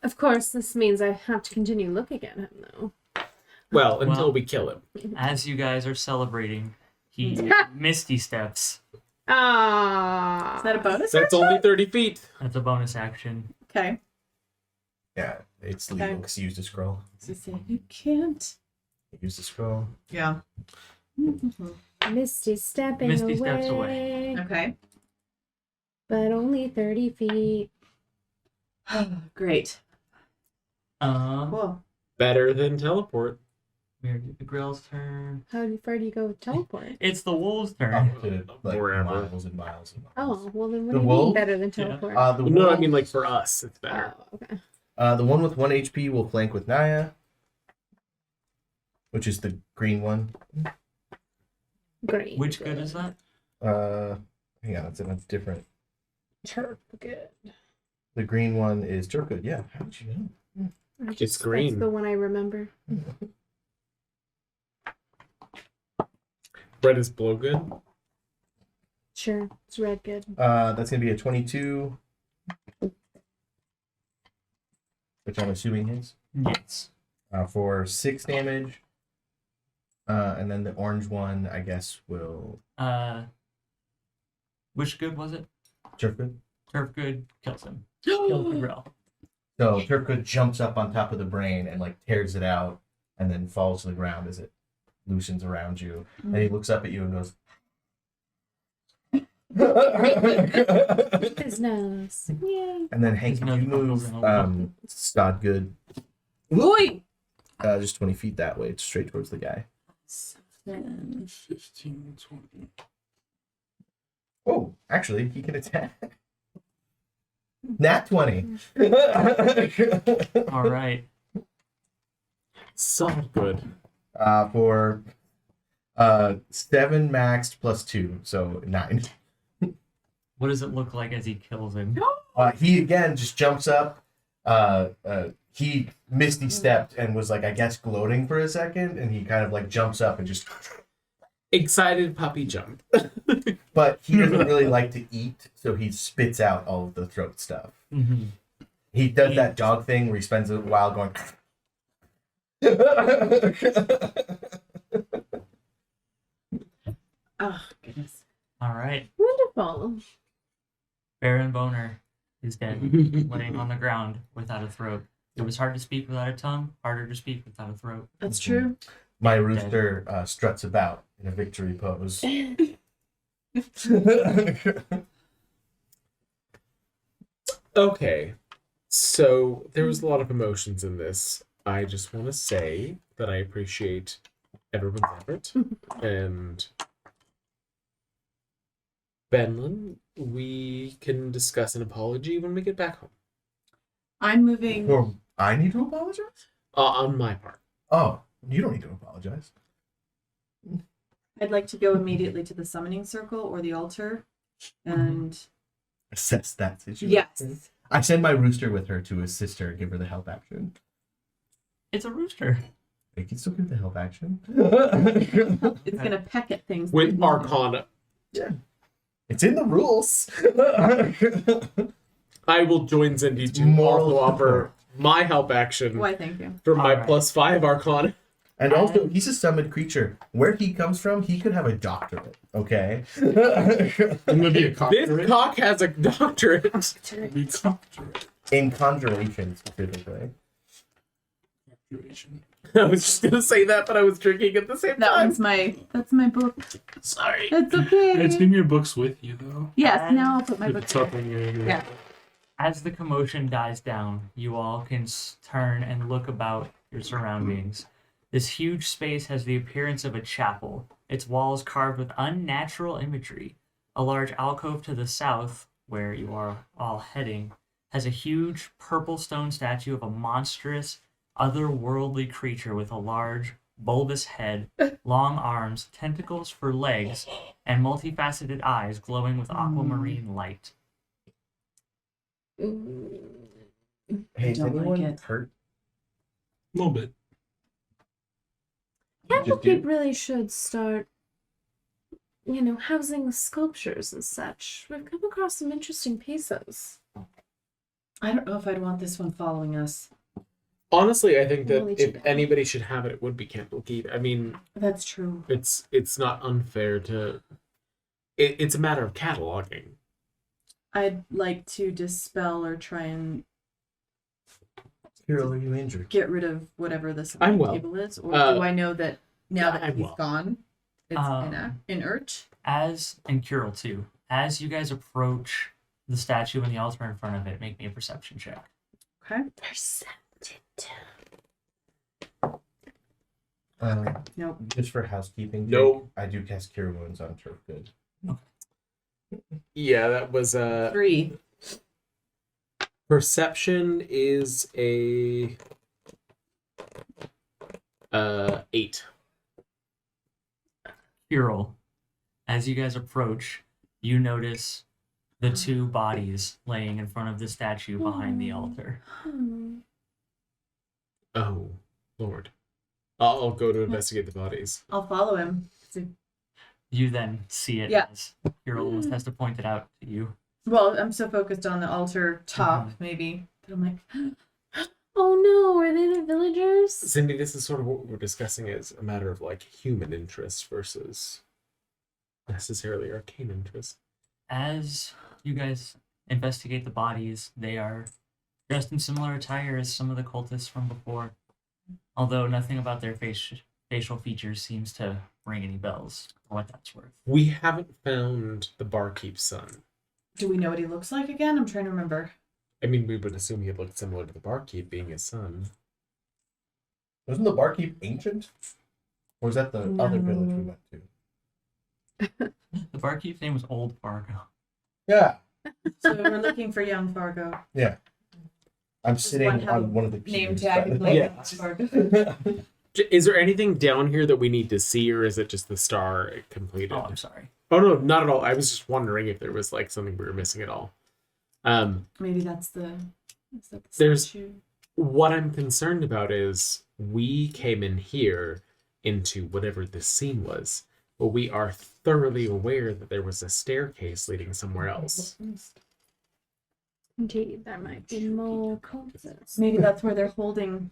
Of course, this means I have to continue looking at him, though. Well, until Well- we kill him. As you guys are celebrating, he misty steps. Ah. Is that a bonus? That's only 30 feet. That's a bonus action. Okay. Yeah, it's legal Okay. because you used a scroll. So say you can't. You used a scroll. Yeah. Misty stepping Misty away. steps away. Okay. But only 30 feet. Great. Cool. Better than teleport. We're the grill's turn. How far do you go with teleport? It's the wolf's turn. Up to like Wherever. miles and miles and miles. Oh, well then what The do you wolf? mean better than Yeah. teleport? The No, I wolf- mean like for us, it's better. Oh, okay. the one with 1 HP will flank with Naya, which is the green one. Great. Which good is that? Hang on, it's in a different. Good. The green one is Turkwood. Yeah, how did you know? It's green. That's the one I remember. Red is blow good. Sure, it's red good. That's gonna be a 22, which I'm assuming is Yes. for 6 damage. And then the orange one, I guess, will Which good was it? Turkwood. Turf good kills him. Kills the grill. So Turkwood jumps up on top of the brain and like tears it out, and then falls to the ground as it loosens around you. And he looks up at you and goes. His nose. Yay. And then Hank, His if nose you bubbles move in a little. Stod good Oi! just 20 feet that way, straight towards the guy. 15, 20. Oh, actually, he can attack. Nat 20. All right. So good. For 7 maxed plus 2, so 9. What does it look like as he kills him? He again just jumps up. He misty stepped and was like, I guess, gloating for a second, and he kind of like jumps up and just. Excited puppy jump. But he doesn't really like to eat, so he spits out all of the throat stuff. Mm-hmm. He does that dog thing where he spends a while going. Oh, goodness. All right. Wonderful. Baron Boner is dead, laying on the ground without a throat. It was hard to speak without a tongue, harder to speak without a throat. That's true. My rooster struts about in a victory pose. Okay. So there was a lot of emotions in this. I just want to say that I appreciate everyone's effort. And Benlin, we can discuss an apology when we get back home. I'm moving. Or I need to apologize? On my part. Oh, you don't need to apologize. I'd like to go immediately to the summoning circle or the altar. And Assess that situation. yes. I send my rooster with her to assist her and give her the help action. It's a rooster. They can still give the help action. It's going to peck at things. With Arcana. It's in the rules. I will join Zindy to Moral also offer support. my help action Why, thank you. for my Alright. +5 Arcana. And also, he's a summoned creature. Where he comes from, he could have a doctorate, okay? I'm gonna be a This doctorate. cock has a doctorate. Be doctorate. In conjuration, specifically. Graduation. I was just gonna say that, but I was drinking at the same That time. one's that's my book. Sorry. It's okay. It's in your books with you though. Yes, now I'll put my If book it's up in your Yeah. As the commotion dies down, you all can turn and look about your surroundings. This huge space has the appearance of a chapel, its walls carved with unnatural imagery. A large alcove to the south, where you are all heading, has a huge purple stone statue of a monstrous, otherworldly creature with a large, bulbous head, long arms, tentacles for legs, and multifaceted eyes glowing with aquamarine light. Hey, is don't like anyone it. hurt? A little bit. Candlekeep really should start, housing sculptures and such. We've come across some interesting pieces. I don't know if I'd want this one following us. Honestly, I think that Really if cheap. anybody should have it, it would be Candlekeep. I mean, That's true. it's not unfair to. It's a matter of cataloging. I'd like to dispel or try and Hero, are you injured? get rid of whatever this I'm well. table is, or Uh, do I know that now that I'm he's well. gone, it's Um, inert? And Kirill too. As you guys approach the statue and the altar in front of it, make me a perception check. Okay. Percepted. Nope. Just for housekeeping. No. Jake, I do cast Cure Wounds on Turf Good. Yeah, that was 3. perception is a 8. Kirill, as you guys approach, you notice the two bodies laying in front of the statue behind the altar. Oh, Lord. I'll go to investigate the bodies. I'll follow him. You then see it Yeah. as Kirill almost has to point it out to you. Well, I'm so focused on the altar top, maybe, that I'm like, Oh no, are they the villagers? Cindy, this is sort of what we're discussing as a matter of like human interest versus necessarily arcane interest. As you guys investigate the bodies, they are dressed in similar attire as some of the cultists from before. Although nothing about their facial features seems to ring any bells, for what that's worth. We haven't found the barkeep's son. do we know what he looks like again? I'm trying to remember. I mean, we would assume he looked similar to the barkeep, being his son. Wasn't the barkeep ancient? Or was that the other village we went to? The barkeep's name was Old Fargo. Yeah. So we're looking for young Fargo. Yeah. I'm Does sitting one have on one of the Name pews, tag. but- Like Yeah. Fargo. Is there anything down here that we need to see, or is it just the star completed? Oh, I'm sorry. Oh no, not at all. I was just wondering if there was like something we were missing at all. Maybe that's the. Is that the There's- statue? What I'm concerned about is we came in here into whatever this scene was, but we are thoroughly aware that there was a staircase leading somewhere else. Indeed, there might be more cultists. Maybe that's where they're holding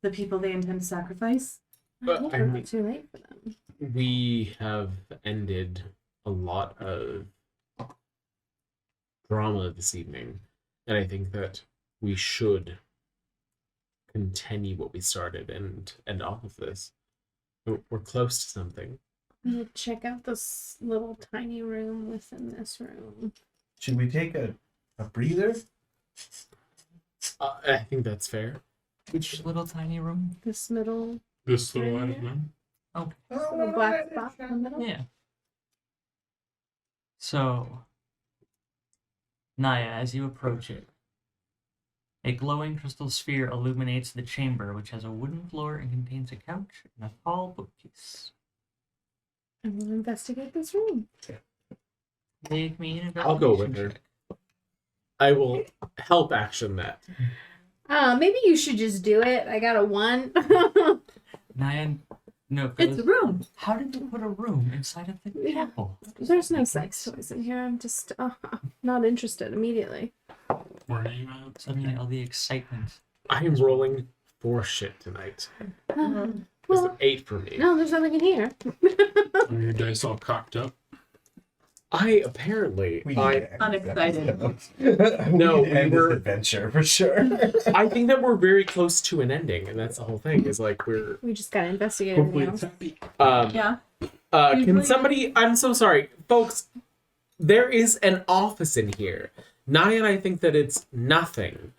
the people they intend to sacrifice. But I hope I we're mean- not too late for them. We have ended a lot of drama this evening, and I think that we should continue what we started and end all of this. We're close to something. I'm gonna check out this little tiny room within this room. Should we take a breather? I think that's fair. Which little tiny room? This middle This little line of men. Okay. little black spot in the middle. Yeah. So, Naya, as you approach it, a glowing crystal sphere illuminates the chamber, which has a wooden floor and contains a couch and a tall bookcase. I'm gonna investigate this room. Make me an I'll go with investigation her. check. I will help action that. Maybe you should just do it. I got a 1. Naya, no, It's a room. how did you put a room inside of the Yeah. chapel? There's no sex toys in here. I'm just not interested immediately. Where are you at? Suddenly, all the excitement. I am rolling 4 shit tonight. Mhm. It's Well, an 8 for me. no, there's nothing in here. Are your dice all cocked up? I apparently, We need I to end Unexcited. this episode. No, we need to we end were- this adventure for sure. I think that we're very close to an ending, and that's the whole thing. Is like we're We just gotta investigate Hopefully everything it's else. happy. Yeah. Can Usually- somebody? I'm so sorry, folks. There is an office in here. Nadia and I think that it's nothing.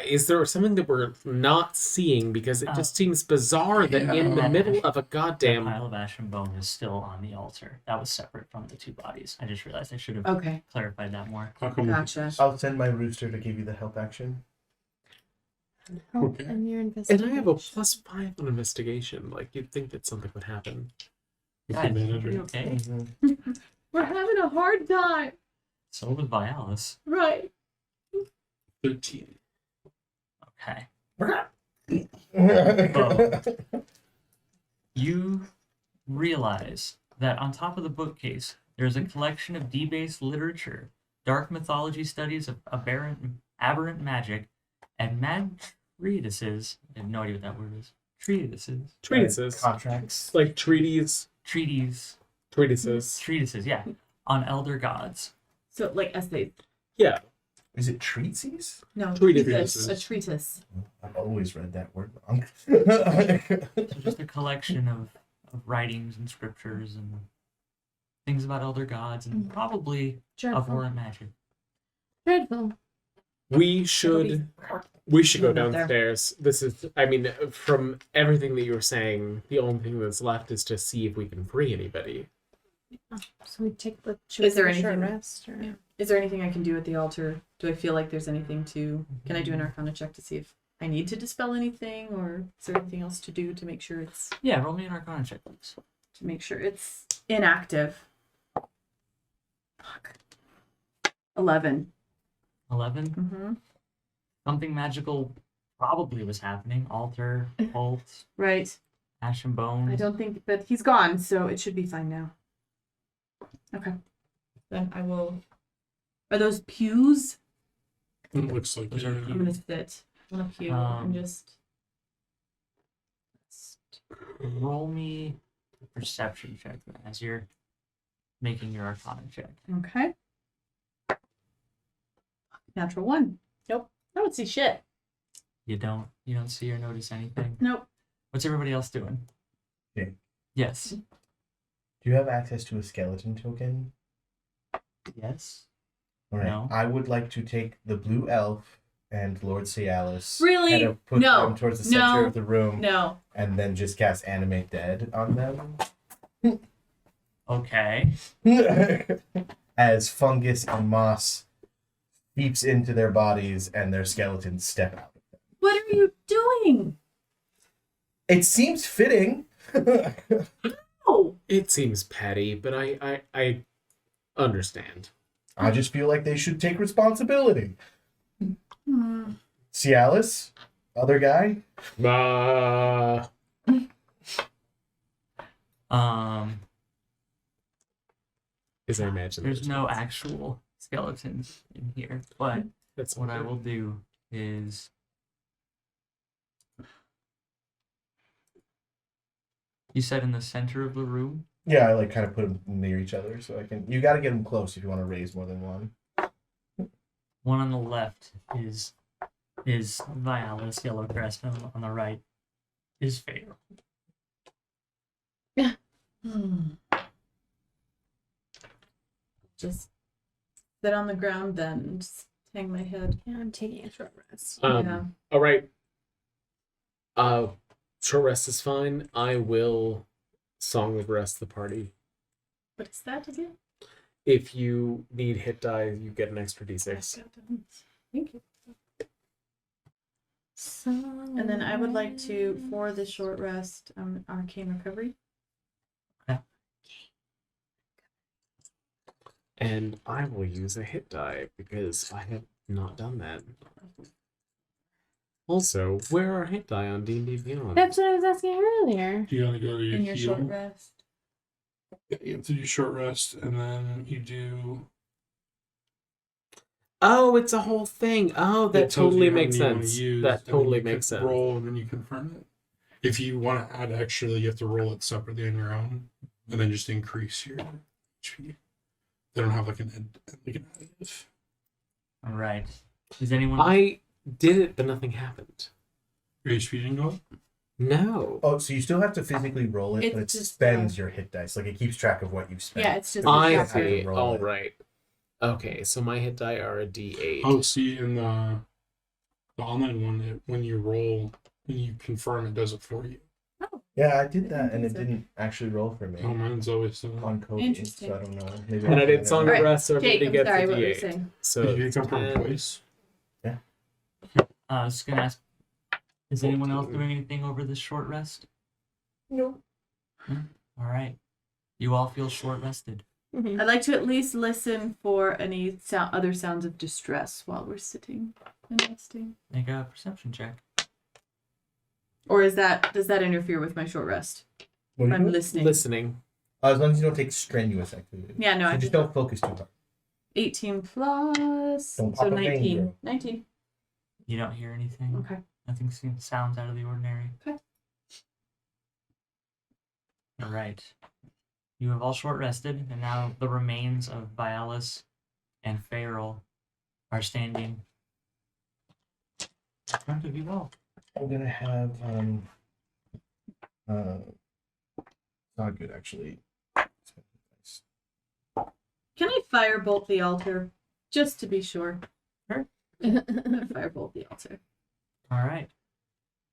Is there something that we're not seeing? Because it just seems bizarre that in the Yeah. middle of a The goddamn. pile of ash and bone is still on the altar. That was separate from the 2 bodies. I just realized I should have Okay. clarified that more. How come Gotcha. I'll send my rooster to give you the help action. Help Okay. in your And investigation. I have a +5 on investigation. Like you'd think that something would happen. with Guys, advantage, are you right? okay? Mm-hmm. We're having a hard time. So was Vialis. Right. 13. Okay. Mm-hmm. You realize that on top of the bookcase, there's a collection of debased literature, dark mythology studies of aberrant magic, and mad treatises. I have no idea what that word is. Treatises. Treatises, Contracts. like treaties, Treaties. treatises. Yeah. On elder gods. So like essays. Yeah, Is it treatises? No. Treatises. A treatise. I've always read that word wrong. So just a collection of writings and scriptures and things about elder gods and probably of Dreadful. war and magic. Dreadful. we should go Up there. downstairs. This is, I mean, from everything that you were saying, the only thing that's left is to see if we can free anybody. So we take the. should Is we there take a short anything- rest? Or... Yeah. Is there anything I can do at the altar? Do I feel like there's anything to? Can I do an Arcana check to see if I need to dispel anything, or is there anything else to do to make sure it's Yeah, roll me an Arcana check, please. inactive? Fuck. 11. 11. Mm-hmm. Something magical probably was happening. Altar, cult, Right. ash and bone. I don't think, but he's gone, so it should be fine now. Okay. Then I will. Are those pews? It looks like Those it. are I'm gonna sit on a pew and just. Roll me a perception check as you're making your Arcana check. Okay. Natural 1. Nope. I don't see shit. You don't see or notice anything. Nope. What's everybody else doing? Yeah. Yes. Do you have access to a skeleton token? Yes. All right. No. I would like to take the blue elf and Lord Cialis. Really? Kind of put No. them towards the center No. of the room, No. and then just cast Animate Dead on them. Okay. As fungus and moss seeps into their bodies and their skeletons step out. What are you doing? It seems fitting. Oh. It seems petty, but I understand. I just feel like they should take responsibility. Hmm. Cialis, other guy. As I imagine, There's no actual skeletons in here, but That's what I will do is you said in the center of the room. Yeah, I like kind of put them near each other so I can. You got to get them close if you want to raise more than one. One on the left is Vialis Yellowcrest, and on the right is Fatal. Just sit on the ground then and just hang my head. Yeah, I'm taking a short rest. Yeah. All right. Short rest is fine. I will song the rest of the party. What is that again? If you need hit die, you get an extra d6. Thank you. So... And then I would like to, for the short rest, arcane recovery. And I will use a hit die because I have not done that. Also, where are hit die on D&D Beyond? That's what I was asking earlier. You gotta go to your In your short heal. rest. You have to do short rest, and then you do. Oh, it's a whole thing. Oh, that It tells totally you how makes many you wanna sense. use, That and then totally you makes can sense. Roll and then you confirm it. If you want to add extra, you have to roll it separately on your own, and then just increase your HP. They don't have like an additive. All right. Is anyone? I did it, but nothing happened. Your HP didn't go up. No. Oh, so you still have to physically roll it, It's but it just, spends your hit dice. Like it keeps track of what you've spent. Yeah, it's just. But you I still have to see. roll All it. right. Okay, so my hit die are a D8. Oh, see, in the online one, when you roll, when you confirm, it does it for you. Yeah, I did that, and think it so. didn't actually roll for me Oh, mine's always done. on code. Interesting. So I don't know. Maybe And I did did Song of Alright, Rest, so Jake, everybody I'm gets sorry, a what were you D8. saying? So Did you it's confirm 10. twice? I was just gonna ask. Is anyone else 14. doing anything over this short rest? No. All right. You all feel short rested. Mhm. I'd like to at least listen for any other sounds of distress while we're sitting and resting. Make a perception check. Or does that interfere with my short rest? What If are you I'm doing? listening. Listening. As long as you don't take strenuous activity. Yeah, no, So I just did don't focus too hard. 18 plus. Don't So pop a 19. finger. 19. You don't hear anything. Okay. Nothing sounds out of the ordinary. Okay. All right. You have all short rested, and now the remains of Vialis and Farrell are standing in front of you all. I'm gonna have not good actually. Can I firebolt the altar? Just to be sure. Sure. Firebolt the altar. All right.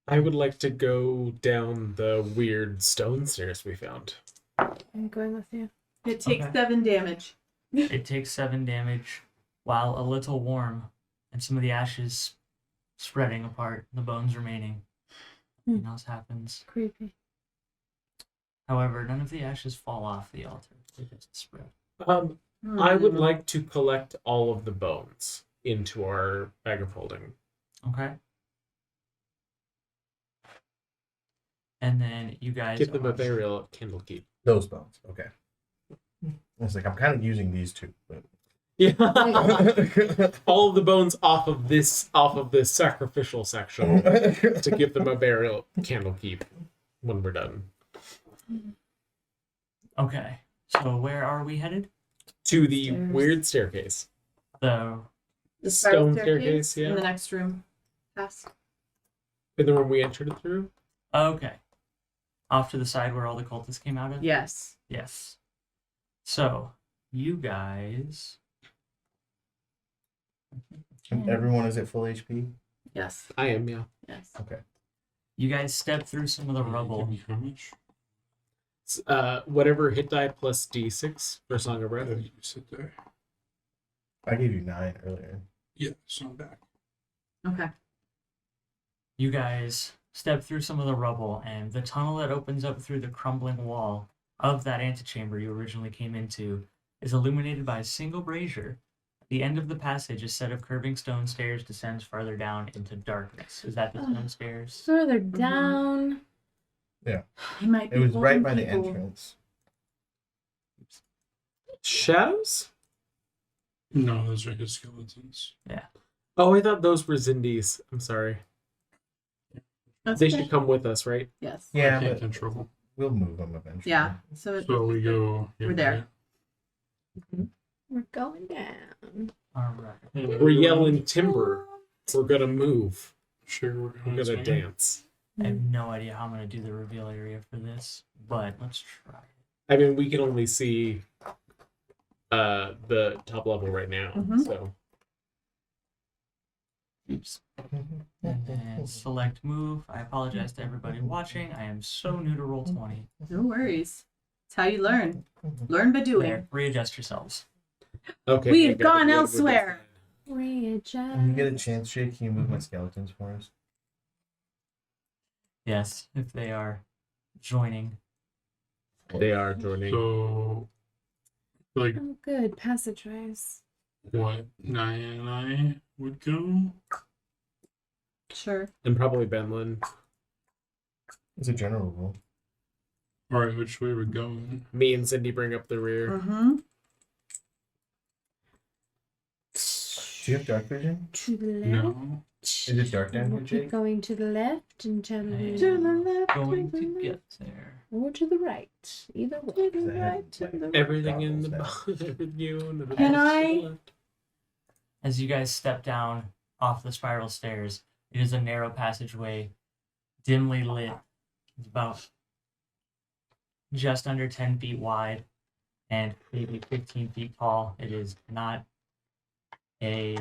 I would like to go down the weird stone stairs we found. I'm going with you. It takes Okay. 7 damage. It takes 7 damage, while a little warm, and some of the ashes spreading apart, the bones remaining. Nothing else happens. Creepy. However, none of the ashes fall off the altar. They just spread. I would Hmm. like to collect all of the bones into our bag of holding. Okay. And then you guys Give them a are- burial at Candlekeep. Those bones. Okay. I was like, I'm kind of using these two, but Yeah. All of the bones off of this sacrificial section to give them a burial at Candlekeep when we're done. Okay. So where are we headed? To the Stairs. weird staircase. The The spiral stone staircase, yeah. In the next room. Pass. In the room we entered through? okay. Off to the side where all the cultists came out of? Yes. Yes. So, you guys and everyone is at full HP. Yes. I am, yeah. Yes. step through some of the rubble. Give me how much? Whatever hit die plus D6 for Song of Oh, Breath. you sit there. I gave you 9 earlier. Yeah, so I'm back. Okay. You guys step through some of the rubble, and the tunnel that opens up through the crumbling wall of that antechamber you originally came into is illuminated by a single brazier. At the end of the passage, a set of curving stone stairs descends farther down into darkness. Is that the stone stairs? Further down. He might be It was right holding by the people. entrance. Shadows? No, those are his skeletons. Oh, I thought those were Zindies. I'm sorry. That's They okay. should come with us, right? Yes. I Yeah, can't but control them. we'll move them eventually. Yeah. So, So we go. We're there. We're going down. All right. We're yelling timber. We're gonna move. Sure, we're We're going gonna swinging. dance. I have no idea how I'm going to do the reveal area for this, but let's try it. I mean, we can only see the top level right now, Mhm. so Oops. And then select move. I apologize to everybody watching. I am so new to Roll20. no worries. It's how you learn. Learn by doing. There, readjust yourselves. okay. We I have got it. gone We gotta move elsewhere. Readjust. When you get a chance, Jake, can you move my skeletons for us? Yes, if they are joining. this. They are joining. So, like, Oh, good. Passageways. what? Naya and I would go? Sure. And probably Benlin. It's a general rule. Alright, which way we're going? Me and Cindy bring up the rear. Mm-hmm. Do you have dark vision? To the left. No. Is it dark down We'll here, keep Jake? going to the left until Hey. To the left. Going to to the left. get there. or to the right. Either way. To the I had right. To the right. Everything in the Goggles you. Can I- As you guys step down off the spiral stairs, it is a narrow passageway, dimly lit. It's about just under 10 feet wide and maybe 15 feet tall. It is not a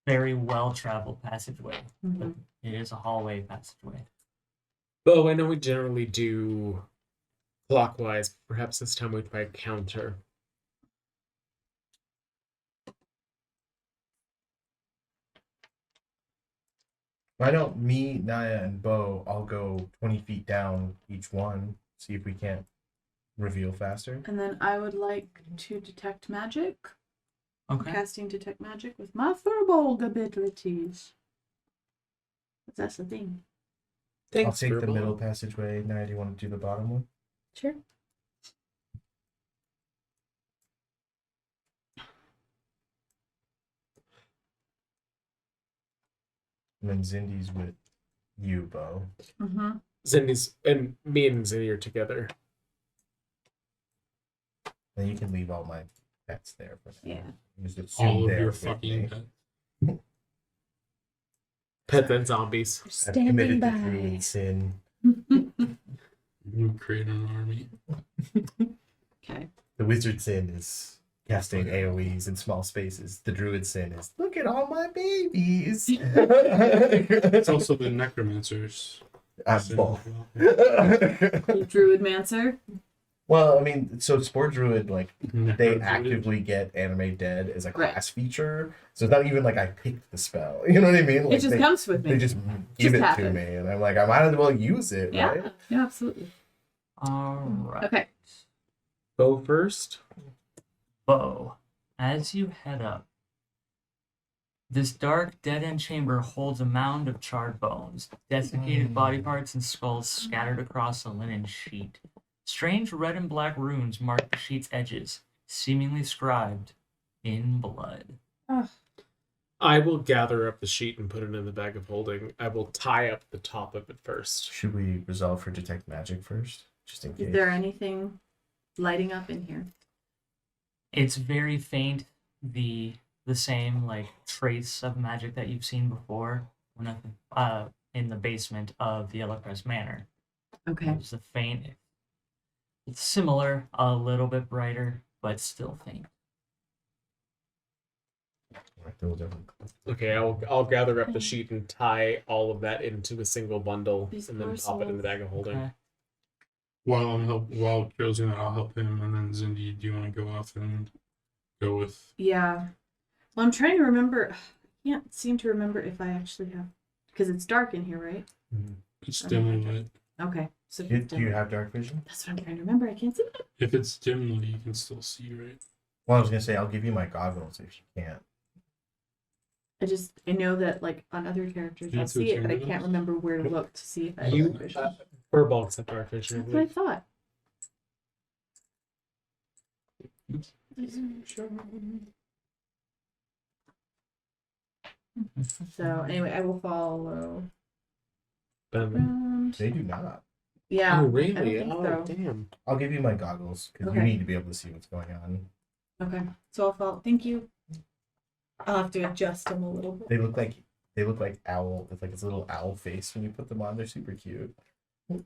very well-traveled passageway, but Mhm. it is a hallway passageway. Bo, I know we generally do clockwise. Perhaps this time we try counter. Why don't me, Naya, and Bo all go 20 feet down each one, see if we can't reveal faster? And then I would like to detect magic. Okay. Casting detect magic with my firbolg abilities. That's the thing. Thanks, I'll take the Furball. middle passageway. Naya, do you want to do the bottom one? Sure. And then Zindy's with you, Bo. Mm-hmm. Zindy's and me and Zindy are together. Then you can leave all my pets there for now. Yeah. Just assume All of they're your with fucking me. pets. Pets and zombies. I've Standing committed the by. druid sin. You create an army. Okay. The wizard sin is casting AoEs in small spaces. The druid sin is look at all my babies. It's also the necromancers. I'm sin both. as well. Druid Mancer. Well, I mean, so Spore Druid, like, they Necro-druid. actively get anime dead as a Right. class feature. So it's not even like I picked the spell. You know what I mean? Like It just they, comes with me. they just give it happened. to me. And I'm like, I might as well use it, Yeah. right? Yeah, absolutely. All right. Okay. Bo first. Bo, as you head up, this dark, dead-end chamber holds a mound of charred bones, desiccated body parts, and skulls scattered across a linen sheet. Strange red and black runes mark the sheet's edges, seemingly scribed in blood. I will gather up the sheet and put it in the bag of holding. I will tie up the top of it first. Should we resolve for detect magic first? Just in case. Is there anything lighting up in here? It's very faint, the same like trace of magic that you've seen before in the basement of the Yellowcrest Manor. Okay. It's a faint. It's similar, a little bit brighter, but still faint. Alright, then we'll definitely- Okay, I'll gather up the sheet and tie all of that into a single bundle These and then poor pop it in the bag of holding. Okay. While Joe's doing that, I'll help him, and then Zindy, do you want to go off and go with? Yeah. Well, I'm trying to remember. I can't seem to remember if I actually have. Because it's dark in here, right? It's dimly lit. Okay. So if Do, it's do you dim- have dark vision? That's what I'm trying to remember. I can't see it. If it's dimly, you can still see, right? Well, I was gonna say I'll give you my goggles if you can't. I know that like on other characters Yeah, I'll so see it's it, but I your can't nose? remember where to look to see if I have You, dark vision. Furball except dark vision. I That's what I believe. thought. So anyway, I will follow Bam. around. They do not. Yeah. Oh, I really? don't think Oh, so. damn. I'll give you my goggles because you Okay. need to be able to see what's going on. Okay. So I'll follow. Thank you. I'll have to adjust them a little bit. They look like owl. It's like this little owl face when you put them on. They're super cute. It's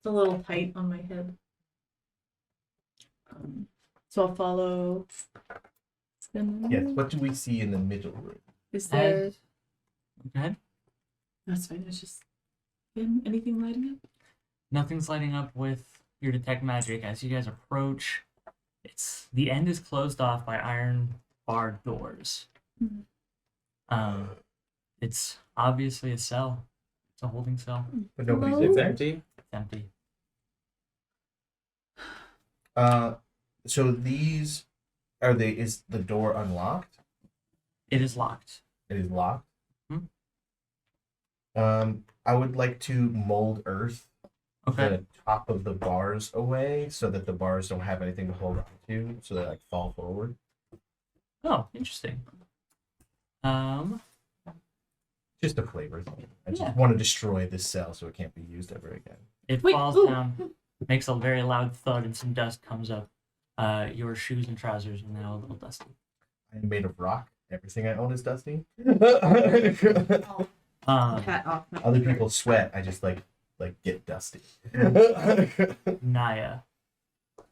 a little tight on my head. So I'll follow. Yes. What do we see in the middle room? Is there? Go ahead. That's fine. It's just anything lighting up. Nothing's lighting up with your detect magic. As you guys approach, the end is closed off by iron barred doors. Mhm. It's obviously a cell. It's a holding cell. But nobody's Hello? in It's there. empty. It's empty. So these are they? Is the door unlocked? It is locked. It is locked. Hmm. I would like to mold earth Okay. the top of the bars away so that the bars don't have anything to hold on to, so they like fall forward. Oh, interesting. Just a flavor thing. I just Yeah. want to destroy this cell so it can't be used ever again. It Wait, falls ooh. down, makes a very loud thud, and some dust comes up. Your shoes and trousers are now a little dusty. I am made of rock. Everything I own is dusty. Cat off. my Other finger. people sweat. I just like get dusty. Naya,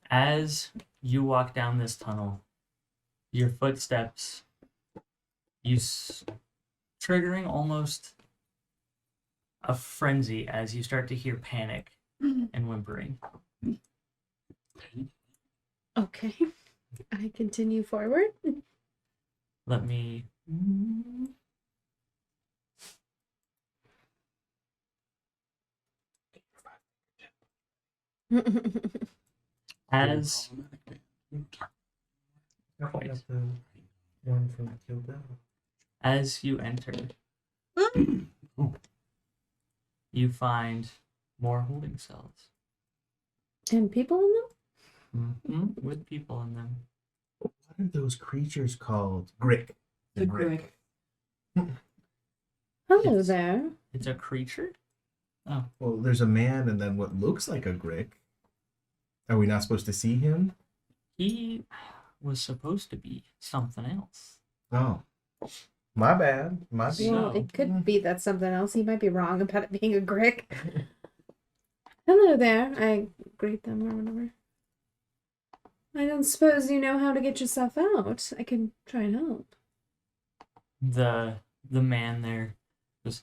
as you walk down this tunnel, your footsteps, triggering almost a frenzy as you start to hear panic and whimpering. Okay. I continue forward. Let me. As Quite. One from Kilda. as you enter, you find more holding cells And people in them? with people in them. What are those creatures called? Grick. The Grick. Hello It's- there. It's a creature. Well, there's a man and then what looks like a Grick. Are we not supposed to see him? He was supposed to be something else. Oh. My bad. My bad. Well, So- it could be that something else. He might be wrong about it being a Grick. Hello there. I greet them or whatever. I don't suppose you know how to get yourself out. I can try and help. The man there goes,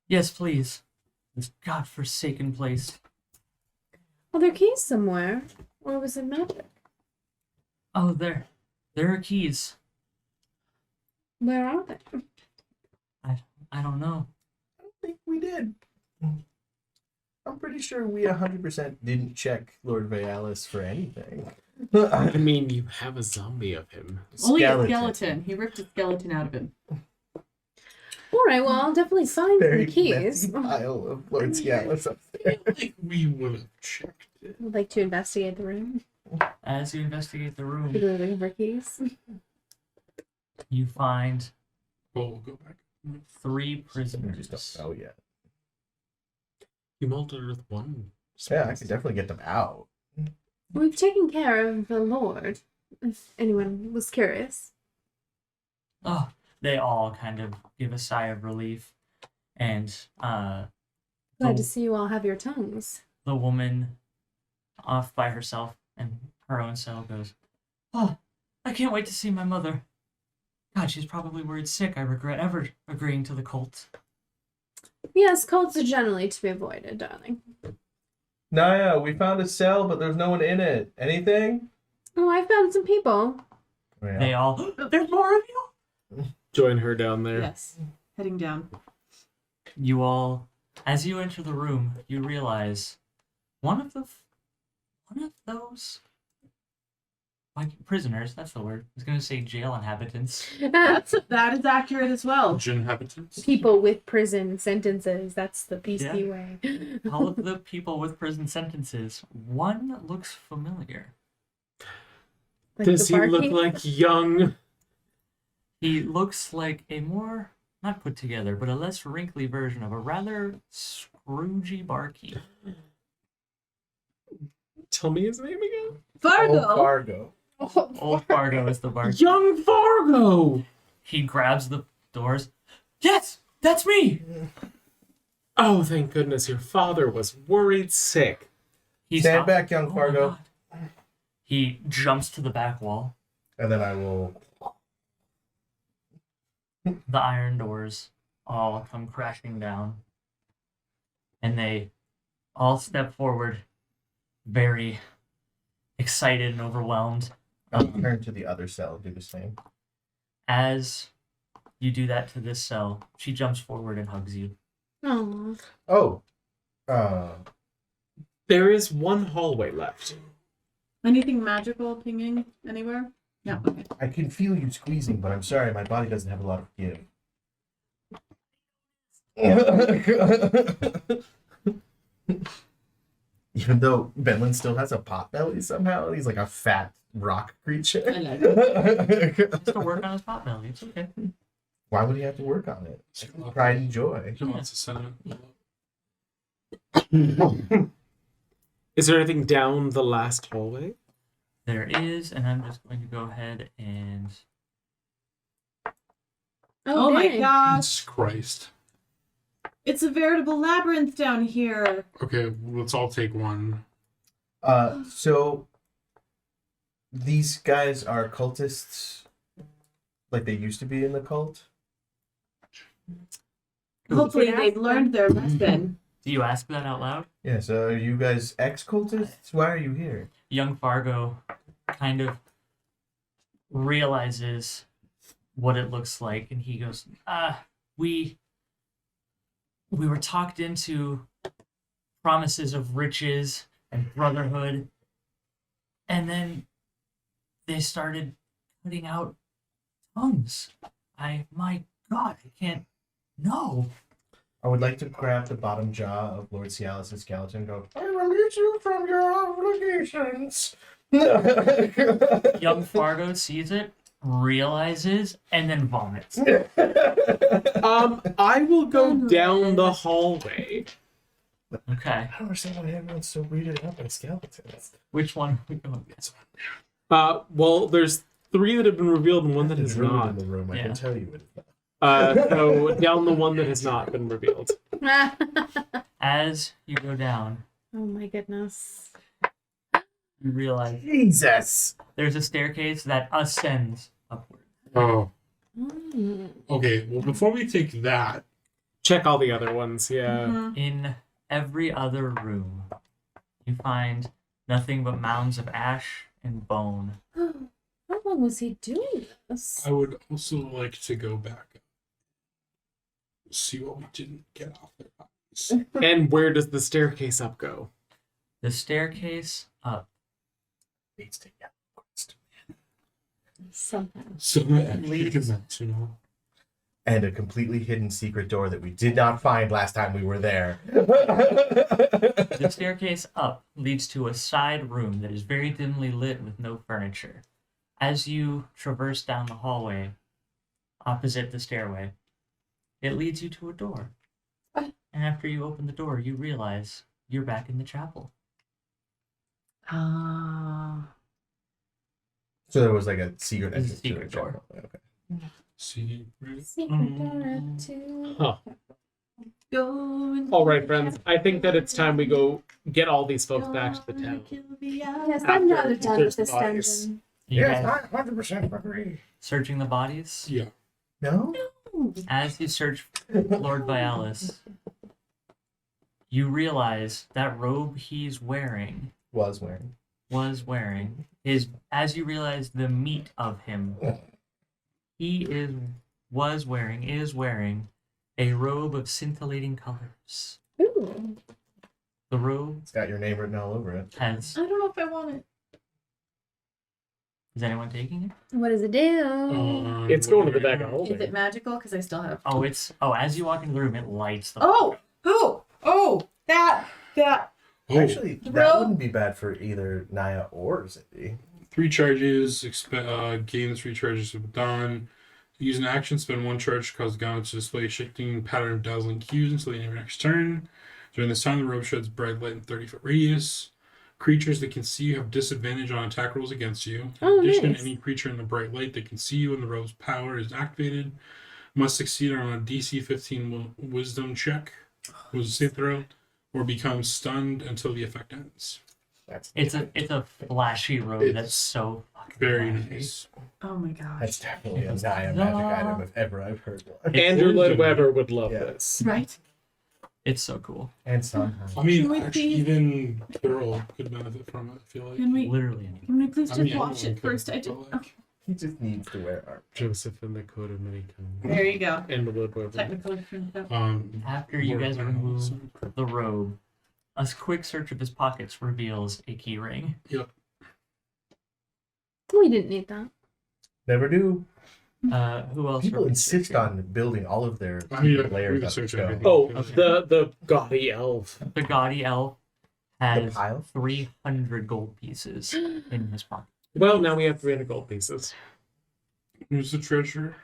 yes, please. This godforsaken place. Are there keys somewhere? Or was it magic? Oh, there are keys. Where are they? I don't know. I don't think we did. I'm pretty sure we 100% didn't check Lord Vialis for anything. I mean, you have a zombie of him. Only a skeleton. He ripped a skeleton out of him. All right, well, I'll definitely find Very the keys. messy pile of Lord Vialis up there. Like we would have checked it. Would like to investigate the room. As you investigate the room, People are looking for keys. you find We'll go back. 3 We prisoners. just don't know yet. You molded with one. Yeah, I could definitely get them out. We've taken care of the Lord, if anyone was curious. Oh, they all kind of give a sigh of relief, and Glad Oh. to see you all have your tongues. the woman off by herself in her own cell goes, "Oh, I can't wait to see my mother. God, she's probably worried sick. I regret ever agreeing to the cult." Yes, cults are generally to be avoided, darling. Naya, we found a cell, but there's no one in it. Anything? Oh, I found some people. Yeah. They all, there's more of you? Join her down there. Yes. Heading down. You all, as you enter the room, you realize one of those like prisoners, that's the word. I was going to say jail inhabitants. That is accurate as well. Inhabitants. People with prison sentences. That's the PC Yeah. way. All of the people with prison sentences, one looks familiar. Like Does the he look barkeep? like young? He looks like a more, not put together, but a less wrinkly version of a rather Scroogey barkeep. Tell me his name again. Fargo. Oh, Fargo. Old Fargo is the barkeep. Young Fargo! He grabs the doors. Yes, that's me! Oh, thank goodness your father was worried sick. He Stand stops. back, young Oh my Fargo. God. He jumps to the back wall. And then I will. The iron doors all come crashing down. And they all step forward, very excited and overwhelmed. I'll turn to the other cell and do the same. As you do that to this cell, she jumps forward and hugs you. Aw. Oh. There is one hallway left. Anything magical pinging anywhere? No. Okay. I can feel you squeezing, but I'm sorry, my body doesn't have a lot of give. Even though Benlin still has a pot belly somehow, he's like a fat rock creature. I know. Still working on his pot belly. It's okay. Why would he have to work on it? Pride and joy. He wants to sentiment. Is there anything down the last hallway? There is, and I'm just going to go ahead and Oh my dang. gosh. Jesus Christ. It's a veritable labyrinth down here. Okay, let's all take one. So these guys are cultists, like they used to be in the cult. Hopefully they've learned their lesson. do you ask that out loud? Yeah. So are you guys ex-cultists? Why are you here? Young Fargo kind of realizes what it looks like, and he goes, we were talked into promises of riches and brotherhood, and then they started cutting out tongues. My God, I can't. No. I would like to grab the bottom jaw of Lord Vialis' skeleton and go, I release you from your obligations. Young Fargo sees it, realizes, and then vomits. I will go down the hallway. Okay. I don't understand why everyone's so weirded out by skeletons. Which one are we going with? Well, there's 3 that have been revealed and one that has Druid not. in the room, I Yeah. can tell you it is not. So down the one that has not been revealed. As you go down, Oh my goodness. you realize Jesus! there's a staircase that ascends upward. Oh. Mm. Okay, well, before we take that, Check all the other ones, yeah. Mhm. In every other room, you find nothing but mounds of ash and bone. How long was he doing this? I would also like to go back. See what we didn't get off their bodies. And where does the staircase up go? The staircase up Needs to get quest. Somehow. So that Leads- dimensional. And a completely hidden secret door that we did not find last time we were there. The staircase up leads to a side room that is very dimly lit with no furniture. As you traverse down the hallway opposite the stairway, it leads you to a door. And after you open the door, you realize you're back in the chapel. Ah. So there was like a secret There's a entrance to secret the door. chapel. Okay. See, Secret door to... Huh. Go and All right, friends. I think that it's time we go get all these folks back to the town. Yes, I'm After rather done there's with this bodies. dungeon. You Yes, guys I 100% agree. searching the bodies? yeah. No? As you search Lord Vialis, you realize that robe he's wearing Was wearing. is, as you realize the meat of him, he is wearing a robe of scintillating colors. Ooh. The robe It's got your name written all over it. has. I don't know if I want it. Is anyone taking it? What does it do? It's going to the back of the Is hallway. it magical? Because I still have. Oh, it's. Oh, as you walk into the room, it lights the. Oh! Oh! That! Oh, Actually, The that robe? wouldn't be bad for either Naya or Ziddy. 3 charges. Gain 3 charges of dawn. Use an action, spend 1 charge to cause the gauntlet to display a shifting pattern of dazzling hues until the end of your next turn. During this time, the robe sheds bright light in 30-foot radius. Creatures that can see you have disadvantage on attack rolls against you. In Oh, addition, nice. any creature in the bright light that can see you when the robe's power is activated must succeed on a DC 15 wisdom check, wisdom save throw, or become stunned until the effect ends. It's a flashy robe It's that's so fucking Very flashy. nice. Oh my gosh. That's definitely a Naya magic item if ever I've heard one. Andrew Lloyd Webber would love Yeah. this. Right? It's so cool. And Sondheim. I mean, Can we actually, please- even Thurl could benefit from it, I feel like. Can we Literally anything. can we please I just mean, watch anyone it first? could, I just but, like- okay. He just needs to wear armor. Joseph and the Code of Many Tongues. There you go. Andrew Lloyd Webber. Technical. After you guys Lord remove Vialis. the robe, a quick search of his pockets reveals a key ring. We didn't need that. Never do. Who else? People are we insist searching? on building all of their I mean, secret we layers can up search stone. everything. Oh, Okay. the gaudy elf. The gaudy elf The has pile? 300 gold pieces in his pocket. Well, now we have 300 gold pieces. Who's the treasurer?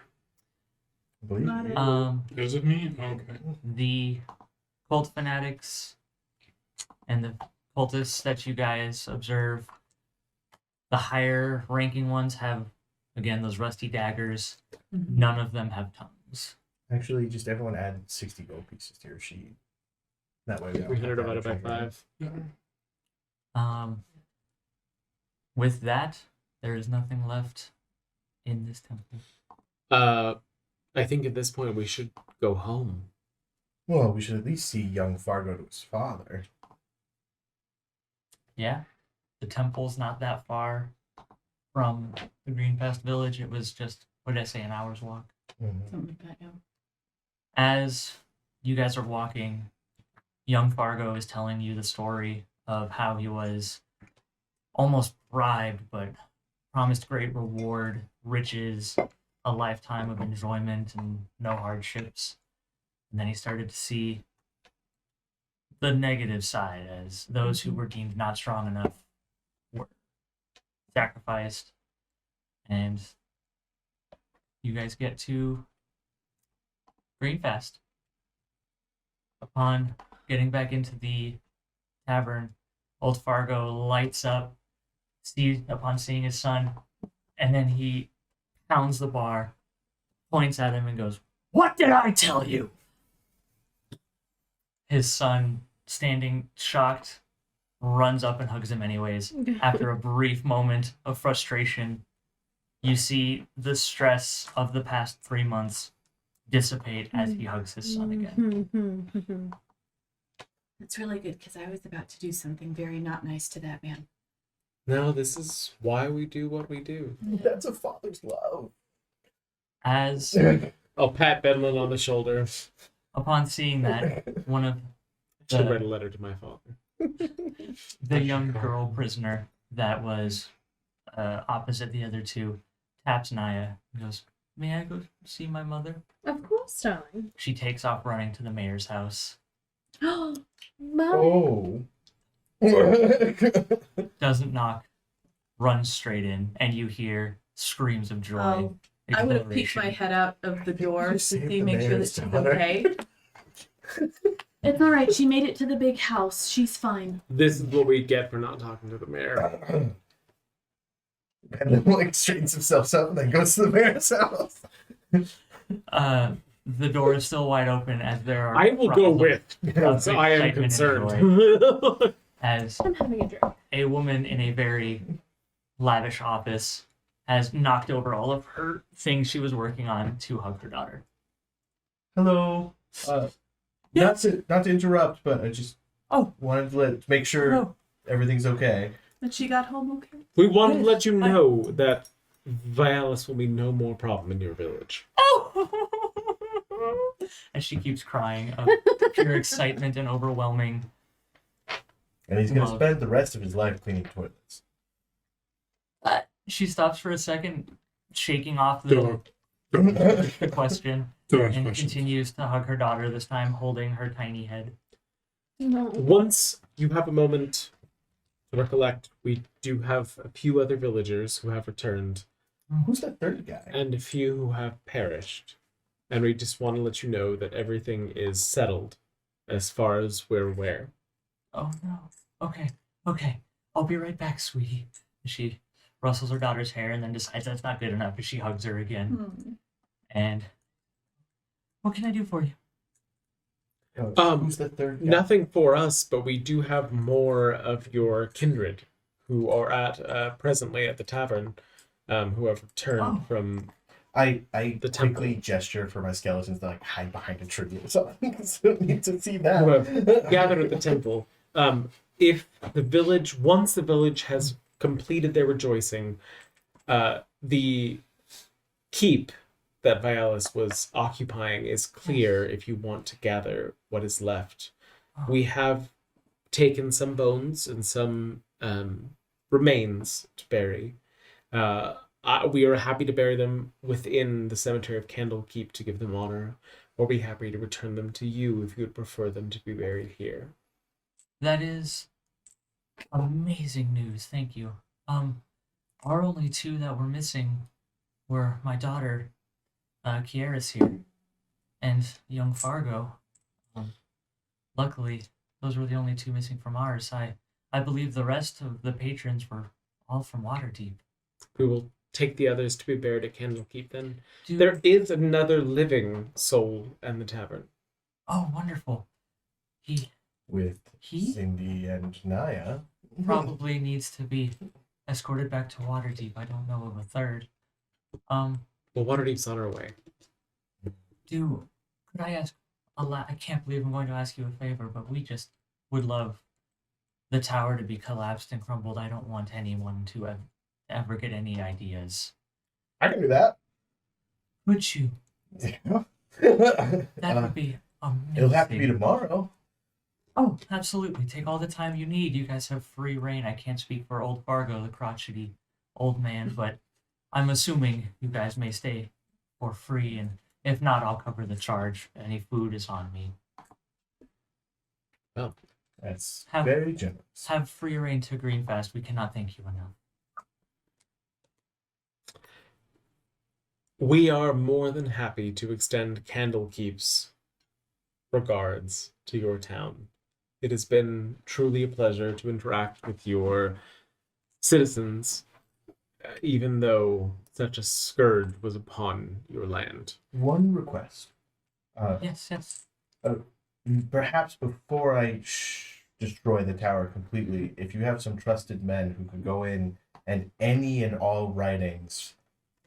Believe Not you. it. Is it me? Okay. The cult fanatics and the cultists that you guys observe, the higher ranking ones have, again, those rusty daggers. Mhm. None of them have tongues. Actually, just everyone add 60 gold pieces to your sheet. That way we don't 300 have to divided by have a trigger. 5. Yeah. With that, there is nothing left in this temple. I think at this point we should go home. Well, we should at least see young Fargo to his father. Yeah, the temple's not that far from the Greenfast village. It was just, what did I say, an hour's walk? Something like that, yeah. As you guys are walking, young Fargo is telling you the story of how he was almost bribed, but promised great reward, riches, a lifetime of enjoyment, and no hardships. And then he started to see the negative side, as those who were deemed not strong enough were sacrificed. And you guys get to Greenfast. Upon getting back into the tavern, old Fargo lights up upon seeing his son, and then he pounds the bar, points at him, and goes, "What did I tell you?" His son, standing shocked, runs up and hugs him anyways. After a brief moment of frustration, you see the stress of the past 3 months dissipate as he hugs his son again. That's really good because I was about to do something very not nice to that man. No, this is why we do what we do. That's a father's love. As I'll pat Benlin on the shoulder. upon seeing that, one of I should write a the, letter to my father. the young girl prisoner that was opposite the other two taps Naya and goes, "May I go see my mother?" Of course, darling. She takes off running to the mayor's house. Mom. Oh. Doesn't knock, runs straight in, and you hear screams of joy. Oh, I would have peeked my exhilaration. head out of the door to Save see, the make sure that mayor's she's daughter. okay. It's all right. She made it to the big house. She's fine. This is what we get for not talking to the mayor. And then like straightens himself up and then goes to the mayor's house. The door is still wide open as there are. I will go cries with. of So I am excitement and concerned. joy as I'm having a drink. a woman in a very lavish office has knocked over all of her things she was working on to hug her daughter. Hello. Not to interrupt, but I just wanted to make sure Hello. everything's okay. But she got home okay. We wanted to let you know that Vialis will be no more problem in your village. As she keeps crying of pure excitement and overwhelming. And he's gonna Love. spend the rest of his life cleaning toilets. She stops for a second, shaking off the question, and continues to hug her daughter, this time holding her tiny head. No. Once you have a moment to recollect, we do have a few other villagers who have returned, Who's that third guy? and a few who have perished. And we just want to let you know that everything is settled as far as we're aware. Oh no. Okay. I'll be right back, sweetie. She rustles her daughter's hair and then decides that's not good enough as she hugs her again. Hmm. And what can I do for you? Who's the third guy? Nothing for us, but we do have more of your kindred who are at presently at the tavern, who have returned from. I The quickly temple. gesture for my skeletons to like hide behind a tree or something. I don't need to see that. Who have gathered at the temple. If the village, once the village has completed their rejoicing, the keep that Vialis was occupying is clear if you want to gather what is left. We have taken some bones and some remains to bury. We are happy to bury them within the cemetery of Candlekeep to give them honor, or be happy to return them to you if you would prefer them to be buried here. That is amazing news. Thank you. Our only two that were missing were my daughter, Kiara's here, and young Fargo. Luckily, those were the only two missing from ours. I believe the rest of the patrons were all from Waterdeep. We will take the others to be buried at Candlekeep then. Do- There is another living soul in the tavern. Oh, wonderful. He With He? Cindy and Naya. probably needs to be escorted back to Waterdeep. I don't know of a third. Well, Waterdeep's on our way. Could I ask I can't believe I'm going to ask you a favor, but we just would love the tower to be collapsed and crumbled. I don't want anyone to ever get any ideas. I can do that. Would you? Yeah. That would be amazing. It'll have to be tomorrow. Oh, absolutely. Take all the time you need. You guys have free reign. I can't speak for old Fargo, the crotchety old man, but I'm assuming you guys may stay for free, and if not, I'll cover the charge. Any food is on me. That's Have- very generous. Have free reign to Greenfast. We cannot thank you enough. We are more than happy to extend Candlekeep's regards to your town. It has been truly a pleasure to interact with your citizens, even though such a scourge was upon your land. One request. Yes. Perhaps before I destroy the tower completely, if you have some trusted men who could go in and any and all writings,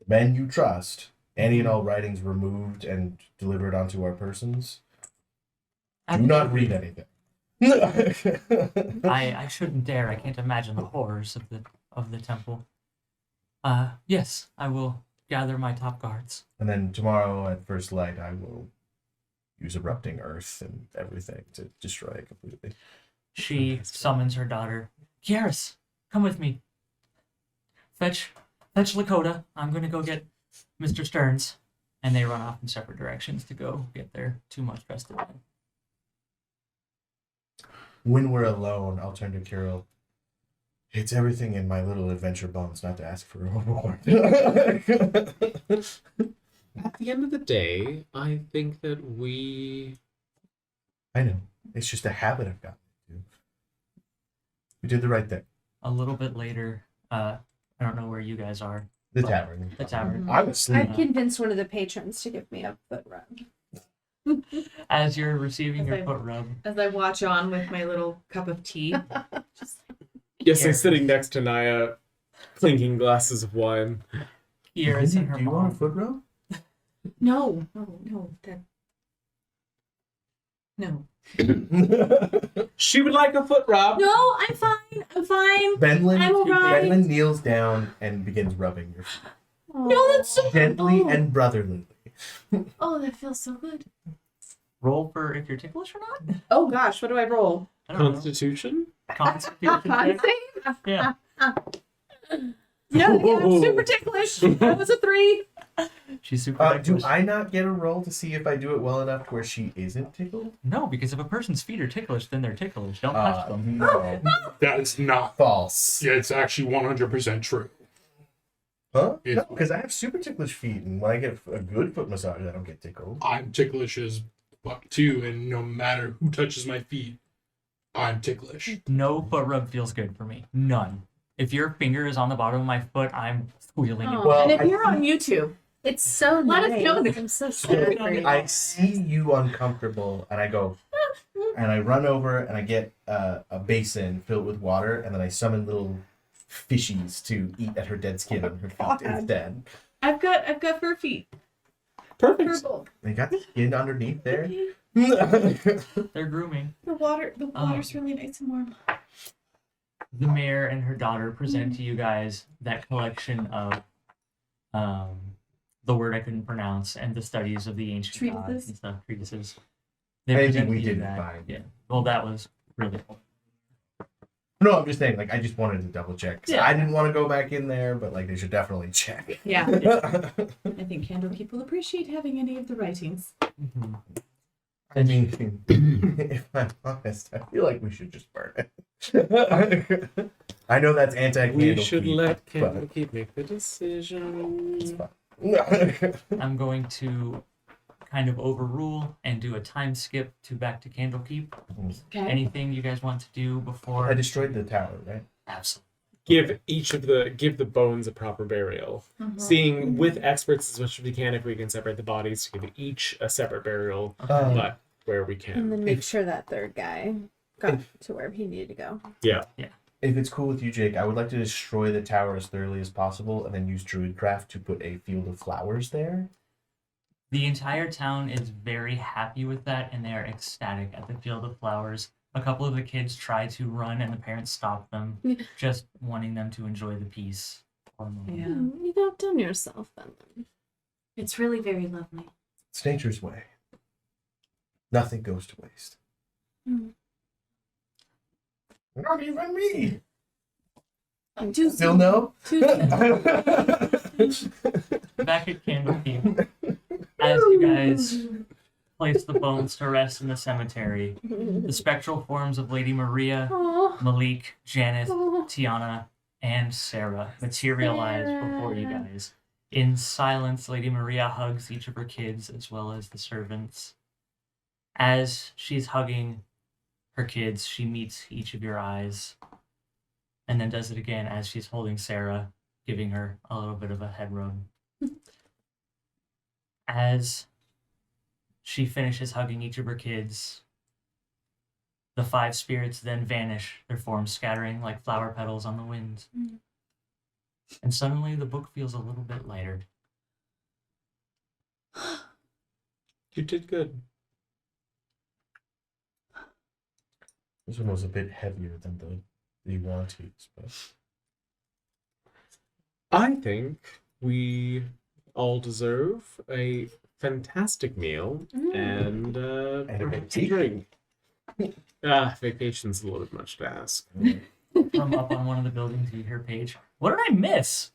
men you trust, any and all writings removed and delivered onto our persons, do not read anything. I shouldn't dare. I can't imagine the horrors of the temple. Yes, I will gather my top guards. And then tomorrow at first light, I will use erupting earth and everything to destroy it completely. She summons her daughter. Kiaris, come with me. Fetch Lakota. I'm going to go get Mr. Stearns. And they run off in separate directions to go get their too much trusted men. When we're alone, I'll turn to Kirill. It's everything in my little adventure bones not to ask for a reward. At the end of the day, I think that we... I know. It's just a habit I've gotten into. We did the right thing. A little bit later, I don't know where you guys are. The tavern. The tavern. I'm asleep. I've convinced one of the patrons to give me a foot rub. As you're receiving your Okay. foot rub, As I watch on with my little cup of tea. Yes, I'm Kiaris. sitting next to Naya, clinking glasses of wine. Kiaris and her Do you want a mom. foot rub? No. No. She would like a foot rub. No, I'm fine. Benlin, I'm alright. Benlin kneels down and begins rubbing your feet. No, that's so Gently Oh. and brotherly. Oh, that feels so good. Roll for if you're ticklish or not. Oh gosh, what do I roll? I don't know. Constitution? Constitution check? Yeah. Yeah, I'm super ticklish. That was a 3. She's super Do ticklish. I not get a roll to see if I do it well enough to where she isn't tickled? No, because if a person's feet are ticklish, then they're ticklish. Don't touch them. No. That's not. False. Yeah, it's actually 100% true. Huh? It- No, because I have super ticklish feet, and when I get a good foot massage, I don't get tickled. I'm ticklish as fuck too, and no matter who touches my feet, I'm ticklish. No foot rub feels good for me. None. If your finger is on the bottom of my foot, I'm squealing. Oh. Well, And if I you're on YouTube, It's so Let us nice. know that- I'm so sad for you. I see you uncomfortable, and I go, and I run over, and I get a basin filled with water, and then I summon little fishies to eat at her dead skin on her feet God. instead. I've got fur feet. Perfect. Purple. They got the skin underneath there. They're grooming. The water's really nice and warm. The mayor and her daughter present to you guys that collection of the word I couldn't pronounce and the studies of the ancient gods Treatises? and stuff. Treatises. Anything present we to you didn't that. find. Yeah. Well, that was really cool. No, I'm just saying, like, I just wanted to double check. 'Cause Yeah. I didn't want to go back in there, but, like, they should definitely check. Yeah. I think Candlekeep will appreciate having any of the writings. Mm-hmm. I mean, if I'm honest, I feel like we should just burn it. I know that's anti-Candlekeep. We should let but Candlekeep make the decision. it's fine. I'm going to kind of overrule and do a time skip back to Candlekeep. Okay. Anything you guys want to do before? I destroyed the tower, right? Absolutely. Give the bones a proper burial. Seeing with experts as much as we can, if we can separate the bodies, to give each a separate burial, but where we And can. then make sure that third guy got to where he needed to go. Yeah. If it's cool with you, Jake, I would like to destroy the tower as thoroughly as possible and then use Druidcraft to put a field of flowers there. The entire town is very happy with that, and they are ecstatic at the Field of Flowers. A couple of the kids try to run, and the parents stop them, just wanting them to enjoy the peace. Yeah. You outdone yourself, then. It's really very lovely. It's nature's way. Nothing goes to waste. Not even me. Still no? Back at Candlekeep, as you guys place the bones to rest in the cemetery, the spectral forms of Lady Maria, Malik, Janet, Tiana, and Sarah materialize before you guys. In silence, Lady Maria hugs each of her kids as well as the servants. As she's hugging her kids, she meets each of your eyes and then does it again as she's holding Sarah, giving her a little bit of a head rub. As she finishes hugging each of her kids, the 5 spirits then vanish, their forms scattering like flower petals on the wind. And suddenly the book feels a little bit lighter. You did good. This one was a bit heavier than the Wanties, but I think we all deserve a fantastic meal and a perhaps a vacation. drink. Vacation's a little bit much to ask. From up on one of the buildings, you hear Paige. What did I miss?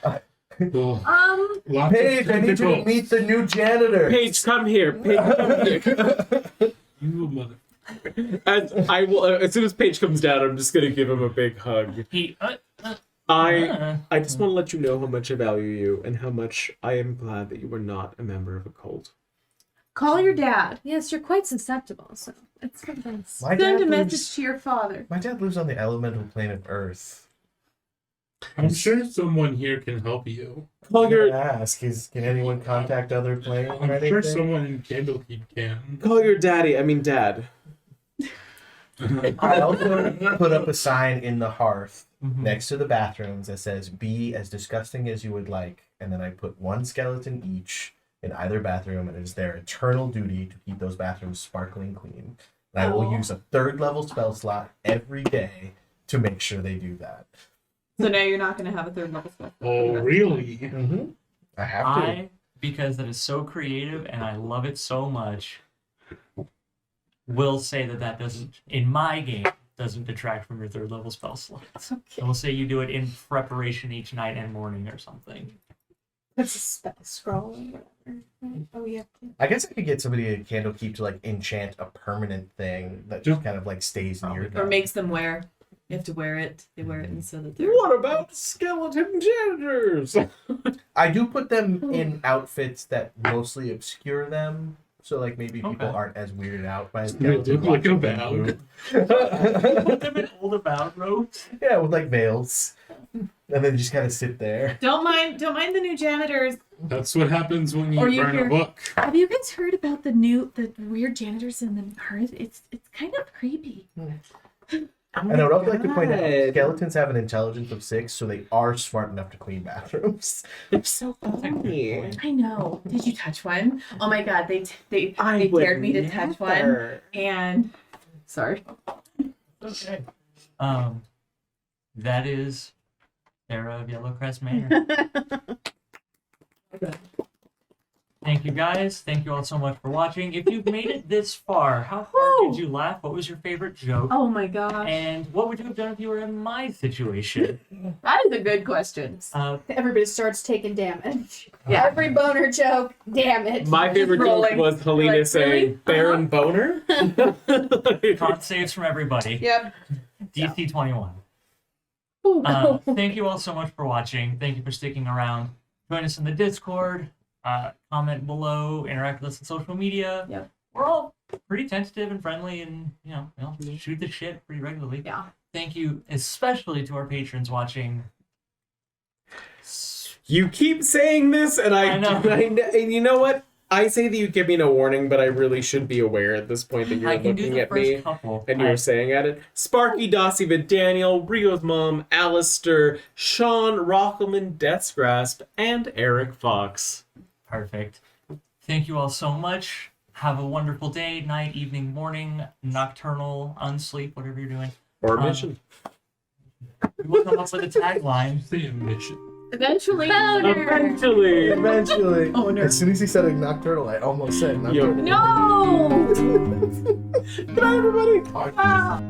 Lots Paige, of I need you to tentacles. meet the new janitor. Paige, come here. Paige, come here. You mother. And I will. As soon as Paige comes down, I'm just gonna give him a big hug. I just want to let you know how much I value you and how much I am glad that you were not a member of a cult. Call your dad. Yes, you're quite susceptible, so it's good. My Send a dad message lives- to your father. My dad lives on the elemental plane of Earth. I'm sure someone here can help you. Call I'm your gonna ask, can anyone contact other planes or I'm anything? sure someone in Candlekeep can. call your daddy. I mean, dad. I also put up a sign in the hearth Mhm. next to the bathrooms that says, "Be as disgusting as you would like." And then I put one skeleton each in either bathroom, and it is their eternal duty to keep those bathrooms sparkling clean. And I will Aw. use a 3rd level spell slot every day to make sure they do that. So now you're not going to have a 3rd level spell. Oh, really? Mm-hmm. I have to. I, because that is so creative and I love it so much, will say that doesn't, in my game, doesn't detract from your 3rd level spell slots. Okay. I will say you do it in preparation each night and morning or something. It's a spell scroll or whatever. Right? Oh, you have to. I guess I could get somebody at Candlekeep to like enchant a permanent thing that just kind of like stays near Or them. makes them wear. You have to wear it. They wear it, and so that they're. What about skeleton janitors? I do put them in outfits that mostly obscure them, so like maybe people Okay. aren't as weirded out by They skeleton. do like a watching them bag. move. Put them in old about robes. Yeah, with like veils, and then just kind of sit there. Don't mind the new janitors. That's what happens when you Or you burn hear- a book. Have you guys heard about the weird janitors in the hearth? It's kind of creepy. And I would also like to point out, God. skeletons have an intelligence of 6, so they are smart enough to clean bathrooms. They're so funny. I know. Did you touch one? Oh my god, they I would dared me to touch one, never. and sorry. Okay. That is Sarah of Yellowcrest Manor. Thank you guys. Thank you all so much for watching. If you've made it this far, how hard did you laugh? What was your favorite joke? Oh my gosh, And what would you have done if you were in my situation? that is a good question. Everybody starts taking damage. Yeah. Every boner joke, damage. My favorite joke rolling. was Helena Like, saying, really? Baron Boner? Con saves from everybody. Yep. DC 21. Thank you all so much for watching. Thank you for sticking around. Join us in the Discord. comment below, interact with us on social media. Yep. We're all pretty tentative and friendly, and shoot the shit pretty regularly. Yeah. Thank you, especially to our patrons watching. You keep saying this, and I know. and you know what? I say that you give me no warning, but I really should be aware at this point that you're I can do looking the at first me. couple. And you're saying at it. Sparky, Dossie, Daniel, Rio's mom, Alistair, Sean, Rockelman, Death's Grasp, and Eric Fox. Perfect. Thank you all so much. Have a wonderful day, night, evening, morning, nocturnal, unsleep, whatever you're doing. Or mission. We will come up with a tagline. Say a mission. Eventually. Eventually. Eventually. Oh, no. As soon as he said a nocturnal, I almost said Yo. nocturnal. No! Good night, everybody. Ah.